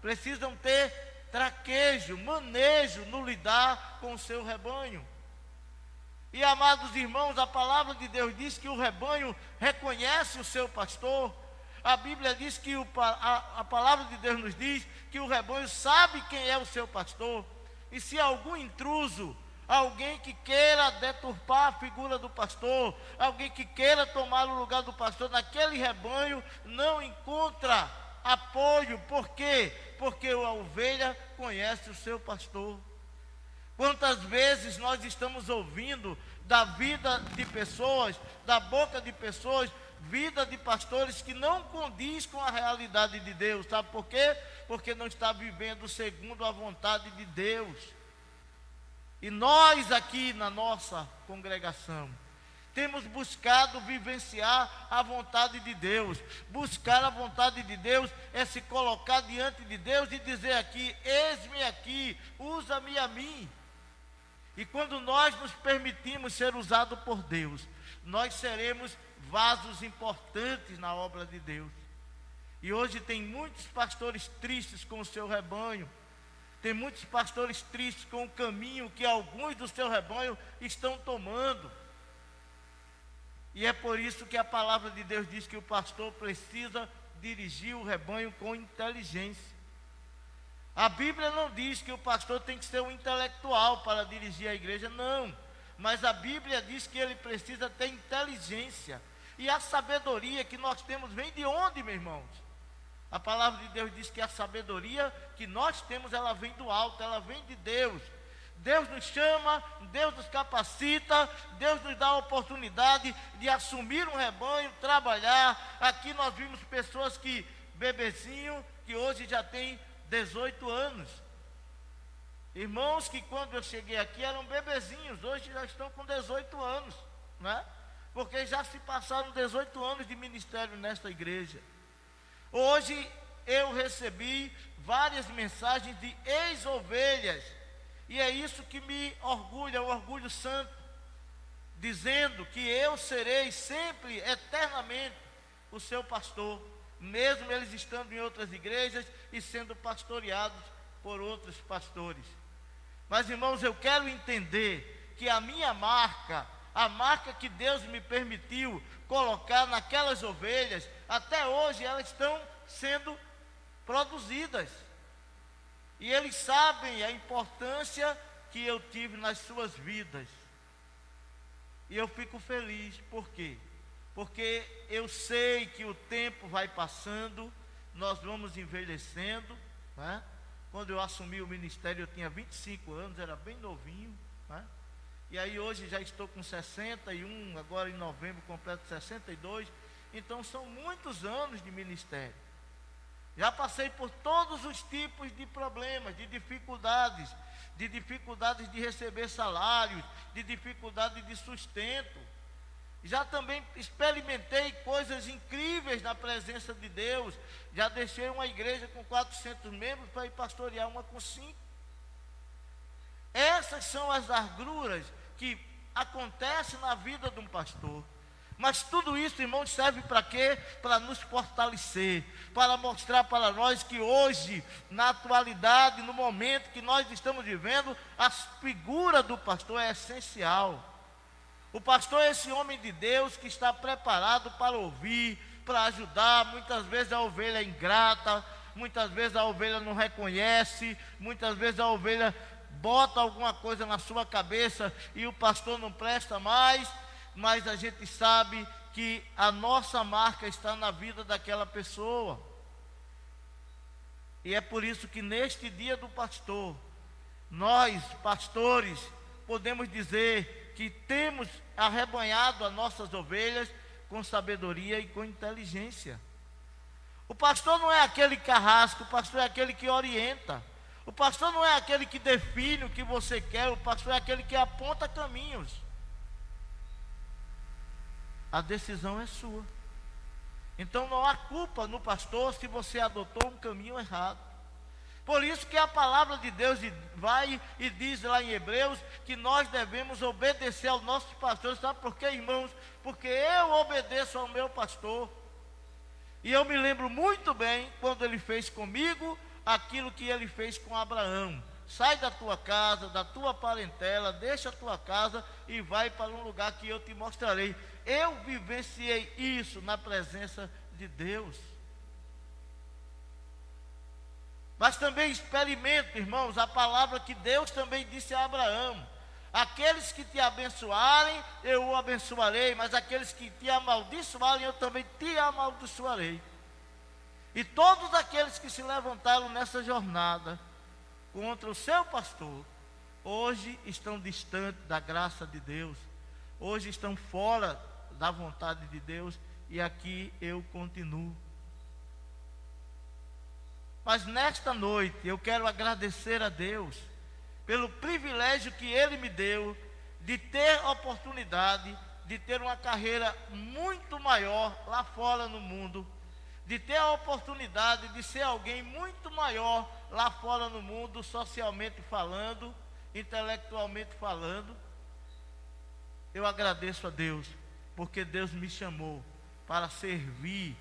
precisam ter traquejo, manejo no lidar com o seu rebanho. E amados irmãos, a palavra de Deus diz que o rebanho reconhece o seu pastor. A Bíblia diz que a palavra de Deus nos diz que o rebanho sabe quem é o seu pastor. E se algum intruso, alguém que queira deturpar a figura do pastor, alguém que queira tomar o lugar do pastor naquele rebanho, não encontra apoio. Por quê? Porque a ovelha conhece o seu pastor. Quantas vezes nós estamos ouvindo da vida de pessoas, da boca de pessoas, vida de pastores que não condiz com a realidade de Deus. Sabe por quê? Porque não está vivendo segundo a vontade de Deus. E nós aqui na nossa congregação temos buscado vivenciar a vontade de Deus. Buscar a vontade de Deus é se colocar diante de Deus e dizer aqui: eis-me aqui, usa-me a mim. E quando nós nos permitimos ser usados por Deus, nós seremos vasos importantes na obra de Deus. E hoje tem muitos pastores tristes com o seu rebanho, tem muitos pastores tristes com o caminho que alguns do seu rebanho estão tomando. E é por isso que a palavra de Deus diz que o pastor precisa dirigir o rebanho com inteligência. A Bíblia não diz que o pastor tem que ser um intelectual para dirigir a igreja, não. Mas a Bíblia diz que ele precisa ter inteligência. E a sabedoria que nós temos vem de onde, meus irmãos? A palavra de Deus diz que a sabedoria que nós temos, ela vem do alto, ela vem de Deus. Deus nos chama, Deus nos capacita, Deus nos dá a oportunidade de assumir um rebanho, trabalhar. Aqui nós vimos pessoas que, bebezinho, que hoje já tem 18 anos. Irmãos que quando eu cheguei aqui eram bebezinhos, hoje já estão com 18 anos, né? Porque já se passaram 18 anos de ministério nesta igreja. Hoje eu recebi várias mensagens de ex-ovelhas, e é isso que me orgulha, o orgulho santo, dizendo que eu serei sempre, eternamente, o seu pastor, mesmo eles estando em outras igrejas e sendo pastoreados por outros pastores. Mas, irmãos, eu quero entender que a minha marca, a marca que Deus me permitiu colocar naquelas ovelhas, até hoje elas estão sendo produzidas. E eles sabem a importância que eu tive nas suas vidas. E eu fico feliz. Por quê? Porque eu sei que o tempo vai passando, nós vamos envelhecendo, né? Quando eu assumi o ministério eu tinha 25 anos, era bem novinho, né? E aí hoje já estou com 61, agora em novembro completo 62, então são muitos anos de ministério. Já passei por todos os tipos de problemas, de dificuldades de receber salários, de dificuldade de sustento. Já também experimentei coisas incríveis na presença de Deus. Já deixei uma igreja com 400 membros para ir pastorear uma com 5. Essas são as agruras que acontecem na vida de um pastor. Mas tudo isso, irmãos, serve para quê? Para nos fortalecer, para mostrar para nós que hoje, na atualidade, no momento que nós estamos vivendo, a figura do pastor é essencial. O pastor é esse homem de Deus que está preparado para ouvir, para ajudar. Muitas vezes a ovelha é ingrata, muitas vezes a ovelha não reconhece, muitas vezes a ovelha bota alguma coisa na sua cabeça e o pastor não presta mais, mas a gente sabe que a nossa marca está na vida daquela pessoa. E é por isso que neste dia do pastor, nós, pastores, podemos dizer que temos arrebanhado as nossas ovelhas com sabedoria e com inteligência. O pastor não é aquele carrasco, o pastor é aquele que orienta. O pastor não é aquele que define o que você quer, o pastor é aquele que aponta caminhos. A decisão é sua. Então não há culpa no pastor se você adotou um caminho errado. Por isso que a palavra de Deus vai e diz lá em Hebreus que nós devemos obedecer aos nossos pastores. Sabe por quê, irmãos? Porque eu obedeço ao meu pastor. E eu me lembro muito bem quando ele fez comigo aquilo que ele fez com Abraão. Sai da tua casa, da tua parentela, deixa a tua casa e vai para um lugar que eu te mostrarei. Eu vivenciei isso na presença de Deus. Mas também experimento, irmãos, a palavra que Deus também disse a Abraão: aqueles que te abençoarem, eu o abençoarei, mas aqueles que te amaldiçoarem, eu também te amaldiçoarei. E todos aqueles que se levantaram nessa jornada contra o seu pastor, hoje estão distantes da graça de Deus, hoje estão fora da vontade de Deus, e aqui eu continuo. Mas nesta noite eu quero agradecer a Deus pelo privilégio que Ele me deu de ter a oportunidade de ter uma carreira muito maior lá fora no mundo, de ter a oportunidade de ser alguém muito maior lá fora no mundo, socialmente falando, intelectualmente falando. Eu agradeço a Deus, porque Deus me chamou para servir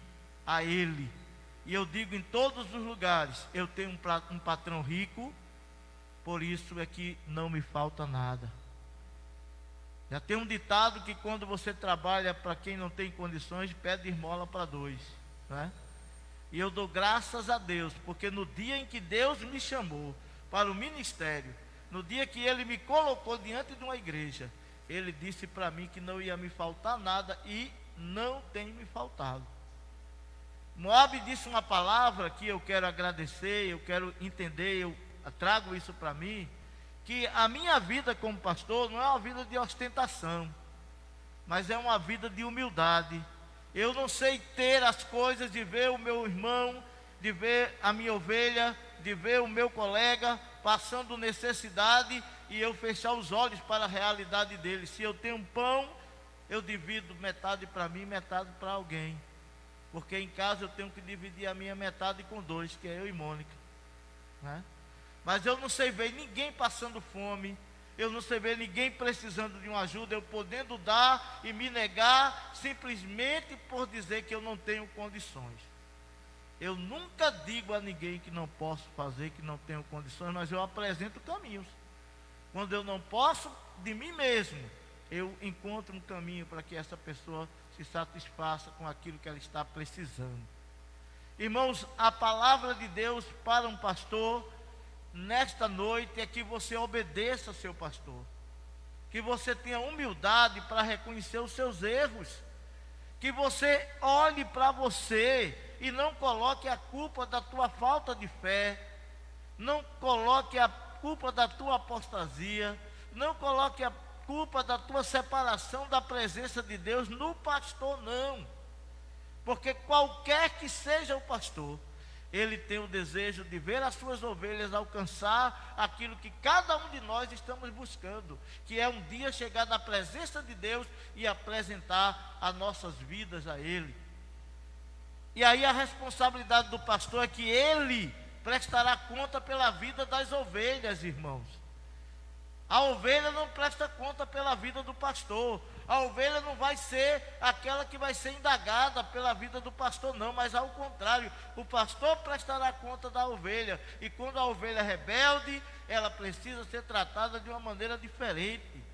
a Ele. E eu digo em todos os lugares, eu tenho um patrão rico, por isso é que não me falta nada. Já tem um ditado que quando você trabalha para quem não tem condições, pede esmola para dois, né? E eu dou graças a Deus, porque no dia em que Deus me chamou para o ministério, no dia que Ele me colocou diante de uma igreja, Ele disse para mim que não ia me faltar nada, e não tem me faltado. Moab disse uma palavra que eu quero agradecer, eu quero entender, eu trago isso para mim, que a minha vida como pastor não é uma vida de ostentação, mas é uma vida de humildade. Eu não sei ter as coisas de ver o meu irmão, de ver a minha ovelha, de ver o meu colega passando necessidade e eu fechar os olhos para a realidade dele. Se eu tenho um pão, eu divido metade para mim, metade para alguém. Porque em casa eu tenho que dividir a minha metade com dois, que é eu e Mônica, né? Mas eu não sei ver ninguém passando fome, eu não sei ver ninguém precisando de uma ajuda, eu podendo dar e me negar simplesmente por dizer que eu não tenho condições. Eu nunca digo a ninguém que não posso fazer, que não tenho condições, mas eu apresento caminhos. Quando eu não posso de mim mesmo, eu encontro um caminho para que essa pessoa se satisfaça com aquilo que ela está precisando. Irmãos, a palavra de Deus para um pastor nesta noite é que você obedeça ao seu pastor, que você tenha humildade para reconhecer os seus erros, que você olhe para você e não coloque a culpa da tua falta de fé, não coloque a culpa da tua apostasia, não coloque a culpa da tua separação da presença de Deus no pastor, não. Porque qualquer que seja o pastor, ele tem o desejo de ver as suas ovelhas alcançar aquilo que cada um de nós estamos buscando, que é um dia chegar na presença de Deus e apresentar as nossas vidas a Ele. E aí a responsabilidade do pastor é que ele prestará conta pela vida das ovelhas, irmãos. A ovelha não presta conta pela vida do pastor. A ovelha não vai ser aquela que vai ser indagada pela vida do pastor, não, mas ao contrário, o pastor prestará conta da ovelha. E quando a ovelha é rebelde, ela precisa ser tratada de uma maneira diferente.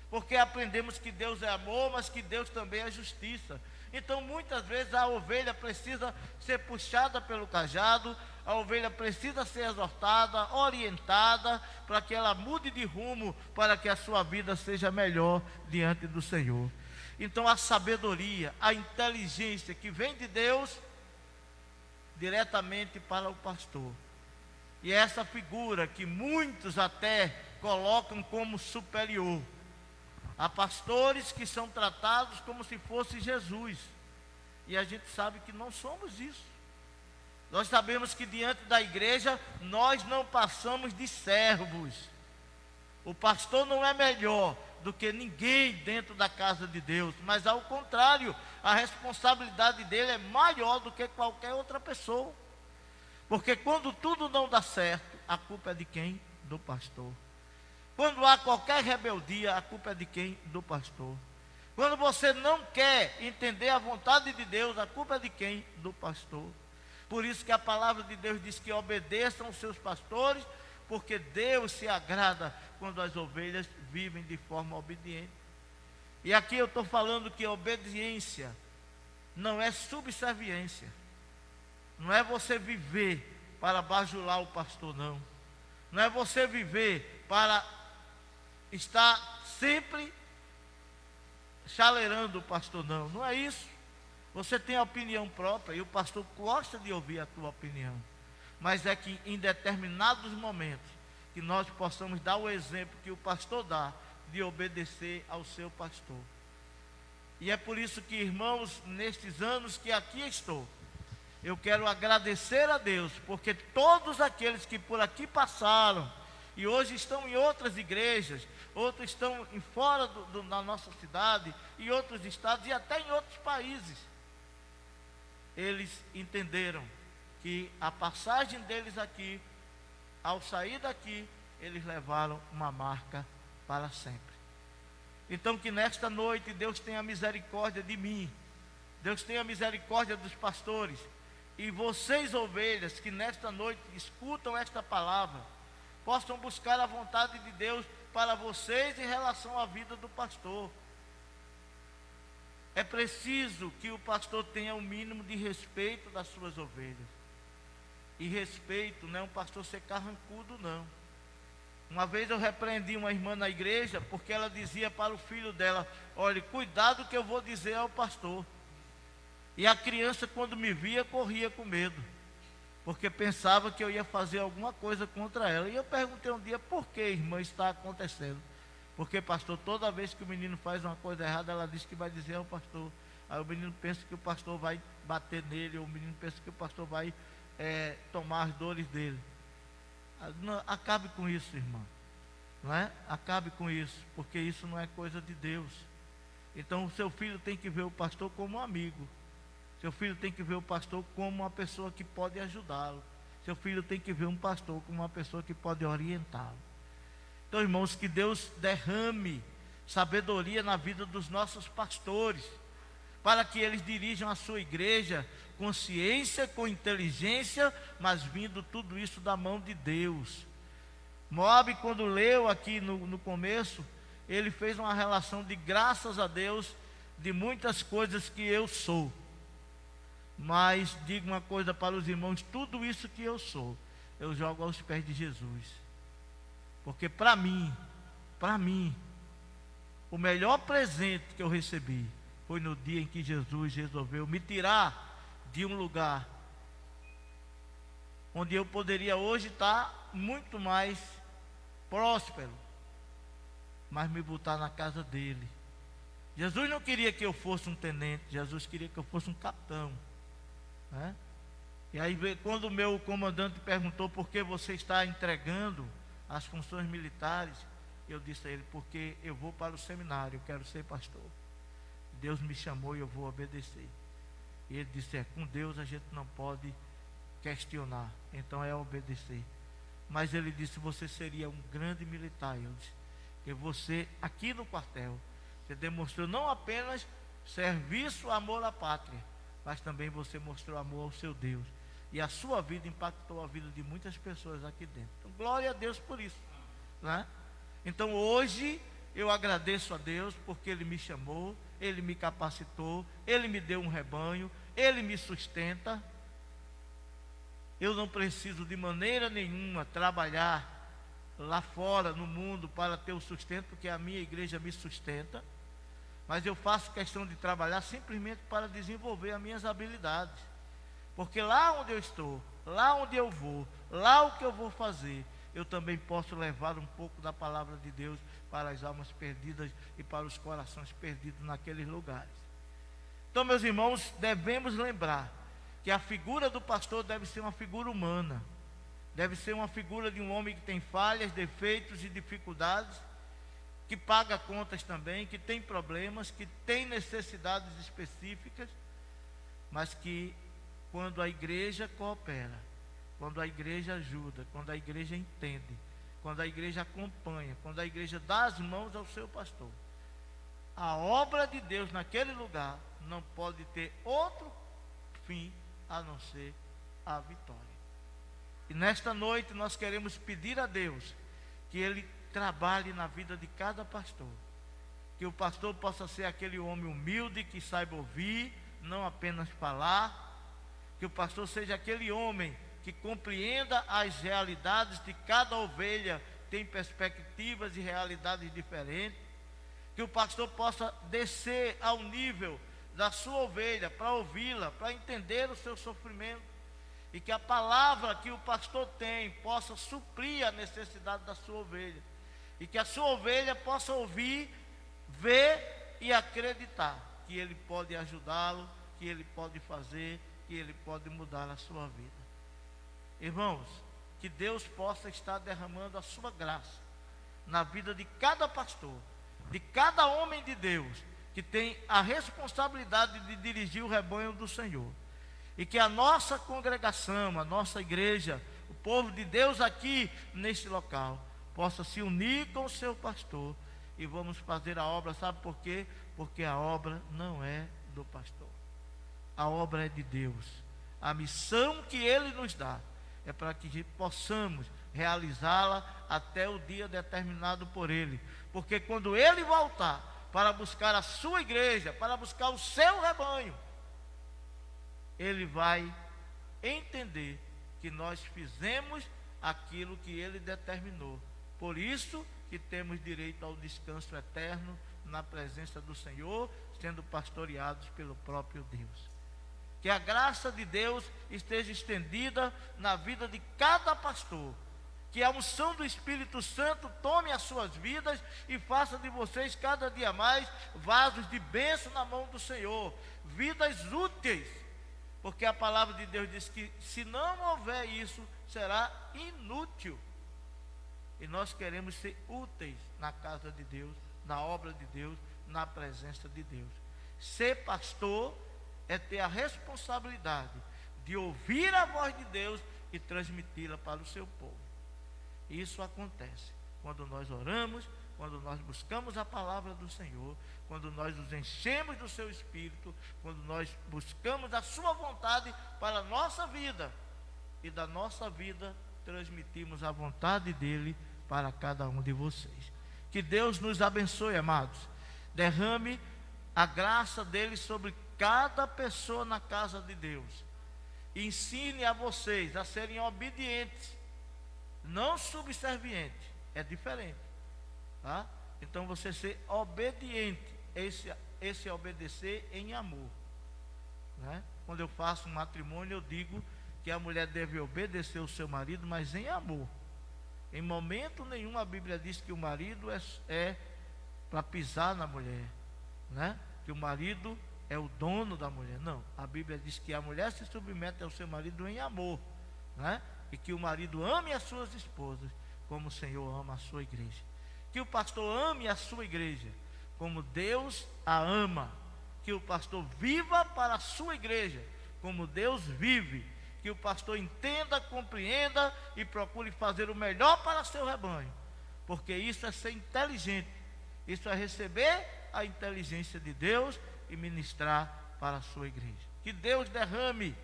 Porque aprendemos que Deus é amor, mas que Deus também é justiça. Então muitas vezes a ovelha precisa ser puxada pelo cajado, a ovelha precisa ser exortada, orientada, para que ela mude de rumo, para que a sua vida seja melhor diante do Senhor. Então a sabedoria, a inteligência que vem de Deus, diretamente para o pastor. E essa figura que muitos até colocam como superior. Há pastores que são tratados como se fosse Jesus. E a gente sabe que não somos isso. Nós sabemos que diante da igreja nós não passamos de servos. O pastor não é melhor do que ninguém dentro da casa de Deus, mas ao contrário, a responsabilidade dele é maior do que qualquer outra pessoa. Porque quando tudo não dá certo, a culpa é de quem? Do pastor. Quando há qualquer rebeldia, a culpa é de quem? Do pastor. Quando você não quer entender a vontade de Deus, a culpa é de quem? Do pastor. Por isso que a palavra de Deus diz que obedeçam os seus pastores, porque Deus se agrada quando as ovelhas vivem de forma obediente. E aqui eu estou falando que obediência não é subserviência. Não é você viver para bajular o pastor, não. Não é você viver para estar sempre chaleirando o pastor, não. Não é isso. Você tem a opinião própria e o pastor gosta de ouvir a tua opinião. Mas é que em determinados momentos que nós possamos dar o exemplo que o pastor dá de obedecer ao seu pastor. E é por isso que, irmãos, nestes anos que aqui estou, eu quero agradecer a Deus, porque todos aqueles que por aqui passaram e hoje estão em outras igrejas, outros estão fora da nossa cidade, em outros estados e até em outros países, eles entenderam que a passagem deles aqui, ao sair daqui, eles levaram uma marca para sempre. Então que nesta noite Deus tenha misericórdia de mim, Deus tenha misericórdia dos pastores, e vocês ovelhas que nesta noite escutam esta palavra, possam buscar a vontade de Deus para vocês em relação à vida do pastor. É preciso que o pastor tenha o mínimo de respeito das suas ovelhas. E respeito não é um pastor ser carrancudo, não. Uma vez eu repreendi uma irmã na igreja, porque ela dizia para o filho dela: olha, cuidado que eu vou dizer ao pastor. E a criança, quando me via, corria com medo, porque pensava que eu ia fazer alguma coisa contra ela. E eu perguntei um dia: por que, irmã, está acontecendo? Porque, pastor, toda vez que o menino faz uma coisa errada, ela diz que vai dizer ao pastor. Aí o menino pensa que o pastor vai bater nele, ou o menino pensa que o pastor vai tomar as dores dele. Não, acabe com isso, irmã. Não é? Acabe com isso, porque isso não é coisa de Deus. Então o seu filho tem que ver o pastor como um amigo. Seu filho tem que ver o pastor como uma pessoa que pode ajudá-lo. Seu filho tem que ver um pastor como uma pessoa que pode orientá-lo. Então, irmãos, que Deus derrame sabedoria na vida dos nossos pastores, para que eles dirijam a sua igreja com ciência, com inteligência, mas vindo tudo isso da mão de Deus. Moab, quando leu aqui no começo, ele fez uma relação de graças a Deus de muitas coisas que eu sou. Mas digo uma coisa para os irmãos: tudo isso que eu sou, eu jogo aos pés de Jesus. Porque para mim, o melhor presente que eu recebi foi no dia em que Jesus resolveu me tirar de um lugar onde eu poderia hoje estar muito mais próspero, mas me botar na casa dele. Jesus não queria que eu fosse um tenente, Jesus queria que eu fosse um capitão, né? E aí, quando o meu comandante perguntou por que você está entregando as funções militares, eu disse a ele: porque eu vou para o seminário, eu quero ser pastor. Deus me chamou e eu vou obedecer. E ele disse: com Deus a gente não pode questionar, então é obedecer. Mas ele disse: você seria um grande militar. Eu disse: que você, aqui no quartel, você demonstrou não apenas serviço, amor à pátria, mas também você mostrou amor ao seu Deus. E a sua vida impactou a vida de muitas pessoas aqui dentro. Então, glória a Deus por isso, né? Então hoje eu agradeço a Deus porque Ele me chamou, Ele me capacitou, Ele me deu um rebanho, Ele me sustenta. Eu não preciso de maneira nenhuma trabalhar lá fora no mundo para ter o sustento, porque a minha igreja me sustenta. Mas eu faço questão de trabalhar simplesmente para desenvolver as minhas habilidades. Porque lá onde eu estou, lá onde eu vou, lá o que eu vou fazer, eu também posso levar um pouco da palavra de Deus para as almas perdidas e para os corações perdidos naqueles lugares. Então, meus irmãos, devemos lembrar que a figura do pastor deve ser uma figura humana, deve ser uma figura de um homem que tem falhas, defeitos e dificuldades, que paga contas também, que tem problemas, que tem necessidades específicas, mas que quando a igreja coopera, quando a igreja ajuda, quando a igreja entende, quando a igreja acompanha, quando a igreja dá as mãos ao seu pastor, a obra de Deus naquele lugar não pode ter outro fim a não ser a vitória. E nesta noite nós queremos pedir a Deus que Ele trabalhe na vida de cada pastor, que o pastor possa ser aquele homem humilde que saiba ouvir, não apenas falar, que o pastor seja aquele homem que compreenda as realidades de cada ovelha, tem perspectivas e realidades diferentes, que o pastor possa descer ao nível da sua ovelha para ouvi-la, para entender o seu sofrimento, e que a palavra que o pastor tem possa suprir a necessidade da sua ovelha, e que a sua ovelha possa ouvir, ver e acreditar que ele pode ajudá-lo, que ele pode fazer, que ele pode mudar a sua vida. Irmãos, que Deus possa estar derramando a sua graça na vida de cada pastor, de cada homem de Deus que tem a responsabilidade de dirigir o rebanho do Senhor, e que a nossa congregação, a nossa igreja, o povo de Deus aqui neste local possa se unir com o seu pastor e vamos fazer a obra. Sabe por quê? Porque a obra não é do pastor, a obra é de Deus. A missão que Ele nos dá é para que possamos realizá-la até o dia determinado por Ele, porque quando Ele voltar para buscar a sua igreja, para buscar o seu rebanho, Ele vai entender que nós fizemos aquilo que Ele determinou. Por isso que temos direito ao descanso eterno na presença do Senhor, sendo pastoreados pelo próprio Deus. Que a graça de Deus esteja estendida na vida de cada pastor, que a unção do Espírito Santo tome as suas vidas e faça de vocês cada dia mais vasos de bênção na mão do Senhor, vidas úteis, porque a palavra de Deus diz que se não houver isso, será inútil. E nós queremos ser úteis na casa de Deus, na obra de Deus, na presença de Deus. Ser pastor é ter a responsabilidade de ouvir a voz de Deus e transmiti-la para o seu povo. Isso acontece quando nós oramos, quando nós buscamos a palavra do Senhor, quando nós nos enchemos do seu Espírito, quando nós buscamos a sua vontade para a nossa vida, e da nossa vida transmitimos a vontade dele para cada um de vocês. Que Deus nos abençoe, amados. Derrame a graça dele sobre cada pessoa na casa de Deus. Ensine a vocês a serem obedientes, não subservientes. É diferente, tá? Então você ser obediente, esse obedecer em amor, né? Quando eu faço um matrimônio, eu digo que a mulher deve obedecer o seu marido, mas em amor. Em momento nenhum a Bíblia diz que o marido é para pisar na mulher, né? Que o marido é o dono da mulher. Não, a Bíblia diz que a mulher se submete ao seu marido em amor, né? E que o marido ame as suas esposas como o Senhor ama a sua igreja. Que o pastor ame a sua igreja como Deus a ama. Que o pastor viva para a sua igreja como Deus vive. Que o pastor entenda, compreenda e procure fazer o melhor para seu rebanho, porque isso é ser inteligente, isso é receber a inteligência de Deus e ministrar para a sua igreja. Que Deus derrame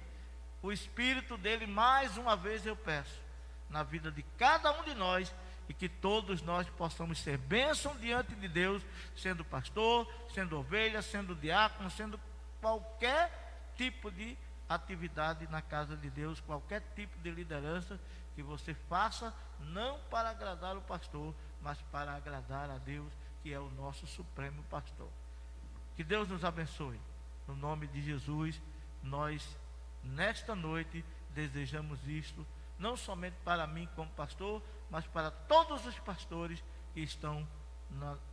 o Espírito dele, mais uma vez eu peço, na vida de cada um de nós, e que todos nós possamos ser bênção diante de Deus, sendo pastor, sendo ovelha, sendo diácono, sendo qualquer tipo de atividade na casa de Deus, qualquer tipo de liderança que você faça, não para agradar o pastor, mas para agradar a Deus, que é o nosso supremo pastor. Que Deus nos abençoe. No nome de Jesus, nós nesta noite desejamos isto não somente para mim como pastor, mas para todos os pastores que estão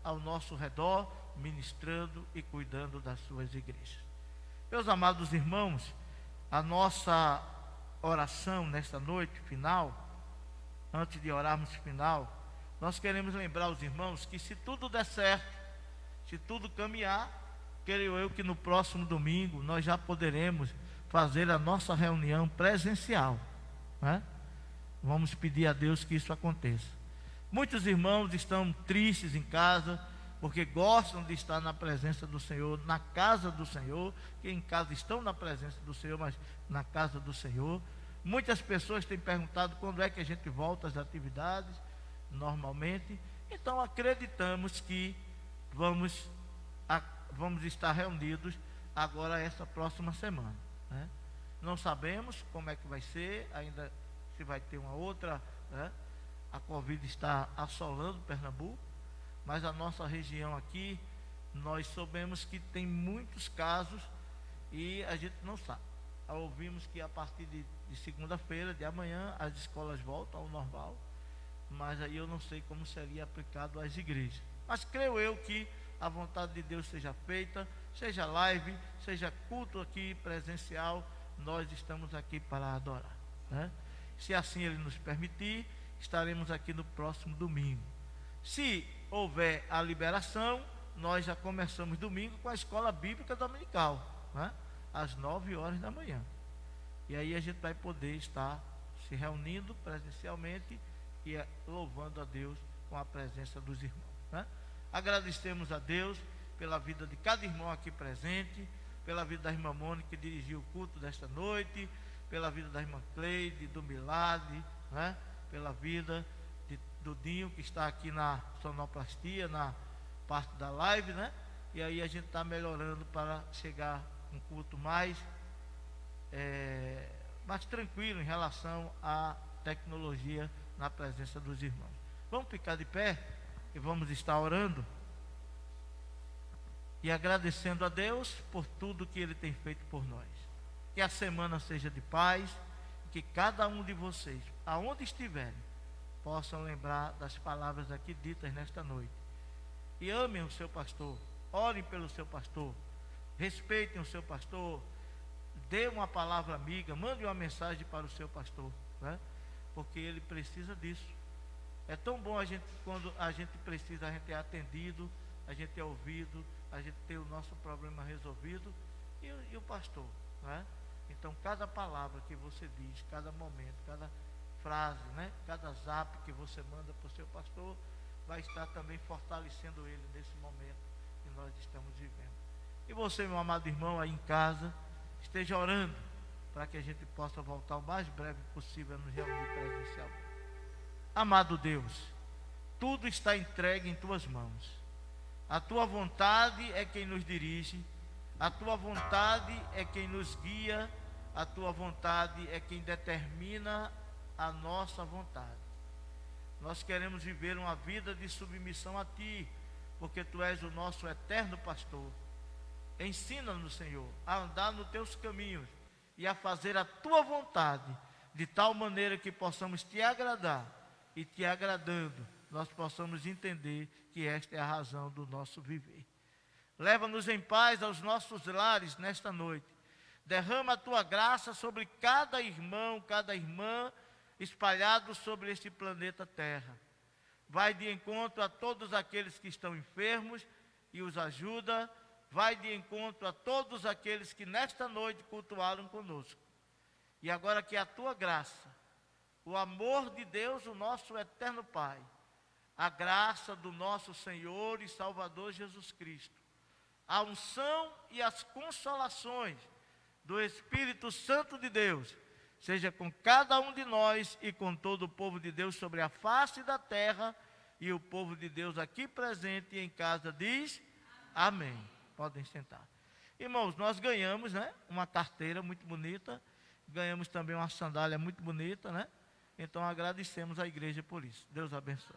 ao nosso redor, ministrando e cuidando das suas igrejas. Meus amados irmãos, a nossa oração nesta noite final, antes de orarmos final, nós queremos lembrar os irmãos que se tudo der certo, se tudo caminhar, creio eu que no próximo domingo nós já poderemos fazer a nossa reunião presencial, né? Vamos pedir a Deus que isso aconteça. Muitos irmãos estão tristes em casa, porque gostam de estar na presença do Senhor, na casa do Senhor, que em casa estão na presença do Senhor, mas na casa do Senhor. Muitas pessoas têm perguntado quando é que a gente volta às atividades, normalmente. Então acreditamos que vamos estar reunidos agora essa próxima semana, né? Não sabemos como é que vai ser, ainda se vai ter uma outra, né? A Covid está assolando Pernambuco, mas a nossa região aqui, nós soubemos que tem muitos casos e a gente não sabe. Ouvimos que a partir de segunda-feira, de amanhã, as escolas voltam ao normal, mas aí eu não sei como seria aplicado às igrejas. Mas creio eu que a vontade de Deus seja feita, seja live, seja culto aqui presencial, nós estamos aqui para adorar, né? Se assim Ele nos permitir, estaremos aqui no próximo domingo. Se houver a liberação, nós já começamos domingo com a escola bíblica dominical, né? Às 9 horas da manhã. E aí a gente vai poder estar se reunindo presencialmente e louvando a Deus com a presença dos irmãos, né? Agradecemos a Deus pela vida de cada irmão aqui presente, pela vida da irmã Mônica que dirigiu o culto desta noite, pela vida da irmã Cleide, do Milade, né? Pela vida do Dinho que está aqui na sonoplastia, na parte da live, né? E aí a gente está melhorando para chegar um culto mais tranquilo em relação à tecnologia na presença dos irmãos. Vamos ficar de pé e vamos estar orando e agradecendo a Deus por tudo que Ele tem feito por nós. Que a semana seja de paz, que cada um de vocês, aonde estiverem, possam lembrar das palavras aqui ditas nesta noite. E amem o seu pastor, orem pelo seu pastor, respeitem o seu pastor, dê uma palavra amiga, mande uma mensagem para o seu pastor, né? Porque ele precisa disso. É tão bom quando a gente precisa, a gente é atendido, a gente é ouvido, a gente tem o nosso problema resolvido, e o pastor, né? Então cada palavra que você diz, cada momento, cada frase, né? Cada zap que você manda para o seu pastor, vai estar também fortalecendo ele nesse momento que nós estamos vivendo. E você, meu amado irmão, aí em casa, esteja orando para que a gente possa voltar o mais breve possível a nos reunir presencialmente. Amado Deus, tudo está entregue em tuas mãos. A tua vontade é quem nos dirige, a tua vontade é quem nos guia, a tua vontade é quem determina a nossa vontade. Nós queremos viver uma vida de submissão a ti, porque tu és o nosso eterno pastor. Ensina-nos, Senhor, a andar nos teus caminhos e a fazer a tua vontade, de tal maneira que possamos te agradar, e te agradando, nós possamos entender que esta é a razão do nosso viver. Leva-nos em paz aos nossos lares nesta noite. Derrama a tua graça sobre cada irmão, cada irmã, espalhado sobre este planeta Terra. Vai de encontro a todos aqueles que estão enfermos e os ajuda. Vai de encontro a todos aqueles que nesta noite cultuaram conosco. E agora que a tua graça, o amor de Deus, o nosso eterno Pai, a graça do nosso Senhor e Salvador Jesus Cristo, a unção e as consolações do Espírito Santo de Deus, seja com cada um de nós e com todo o povo de Deus sobre a face da terra, e o povo de Deus aqui presente e em casa diz amém. Podem sentar. Irmãos, nós ganhamos, né, uma carteira muito bonita, ganhamos também uma sandália muito bonita, né? Então agradecemos à igreja por isso. Deus abençoe.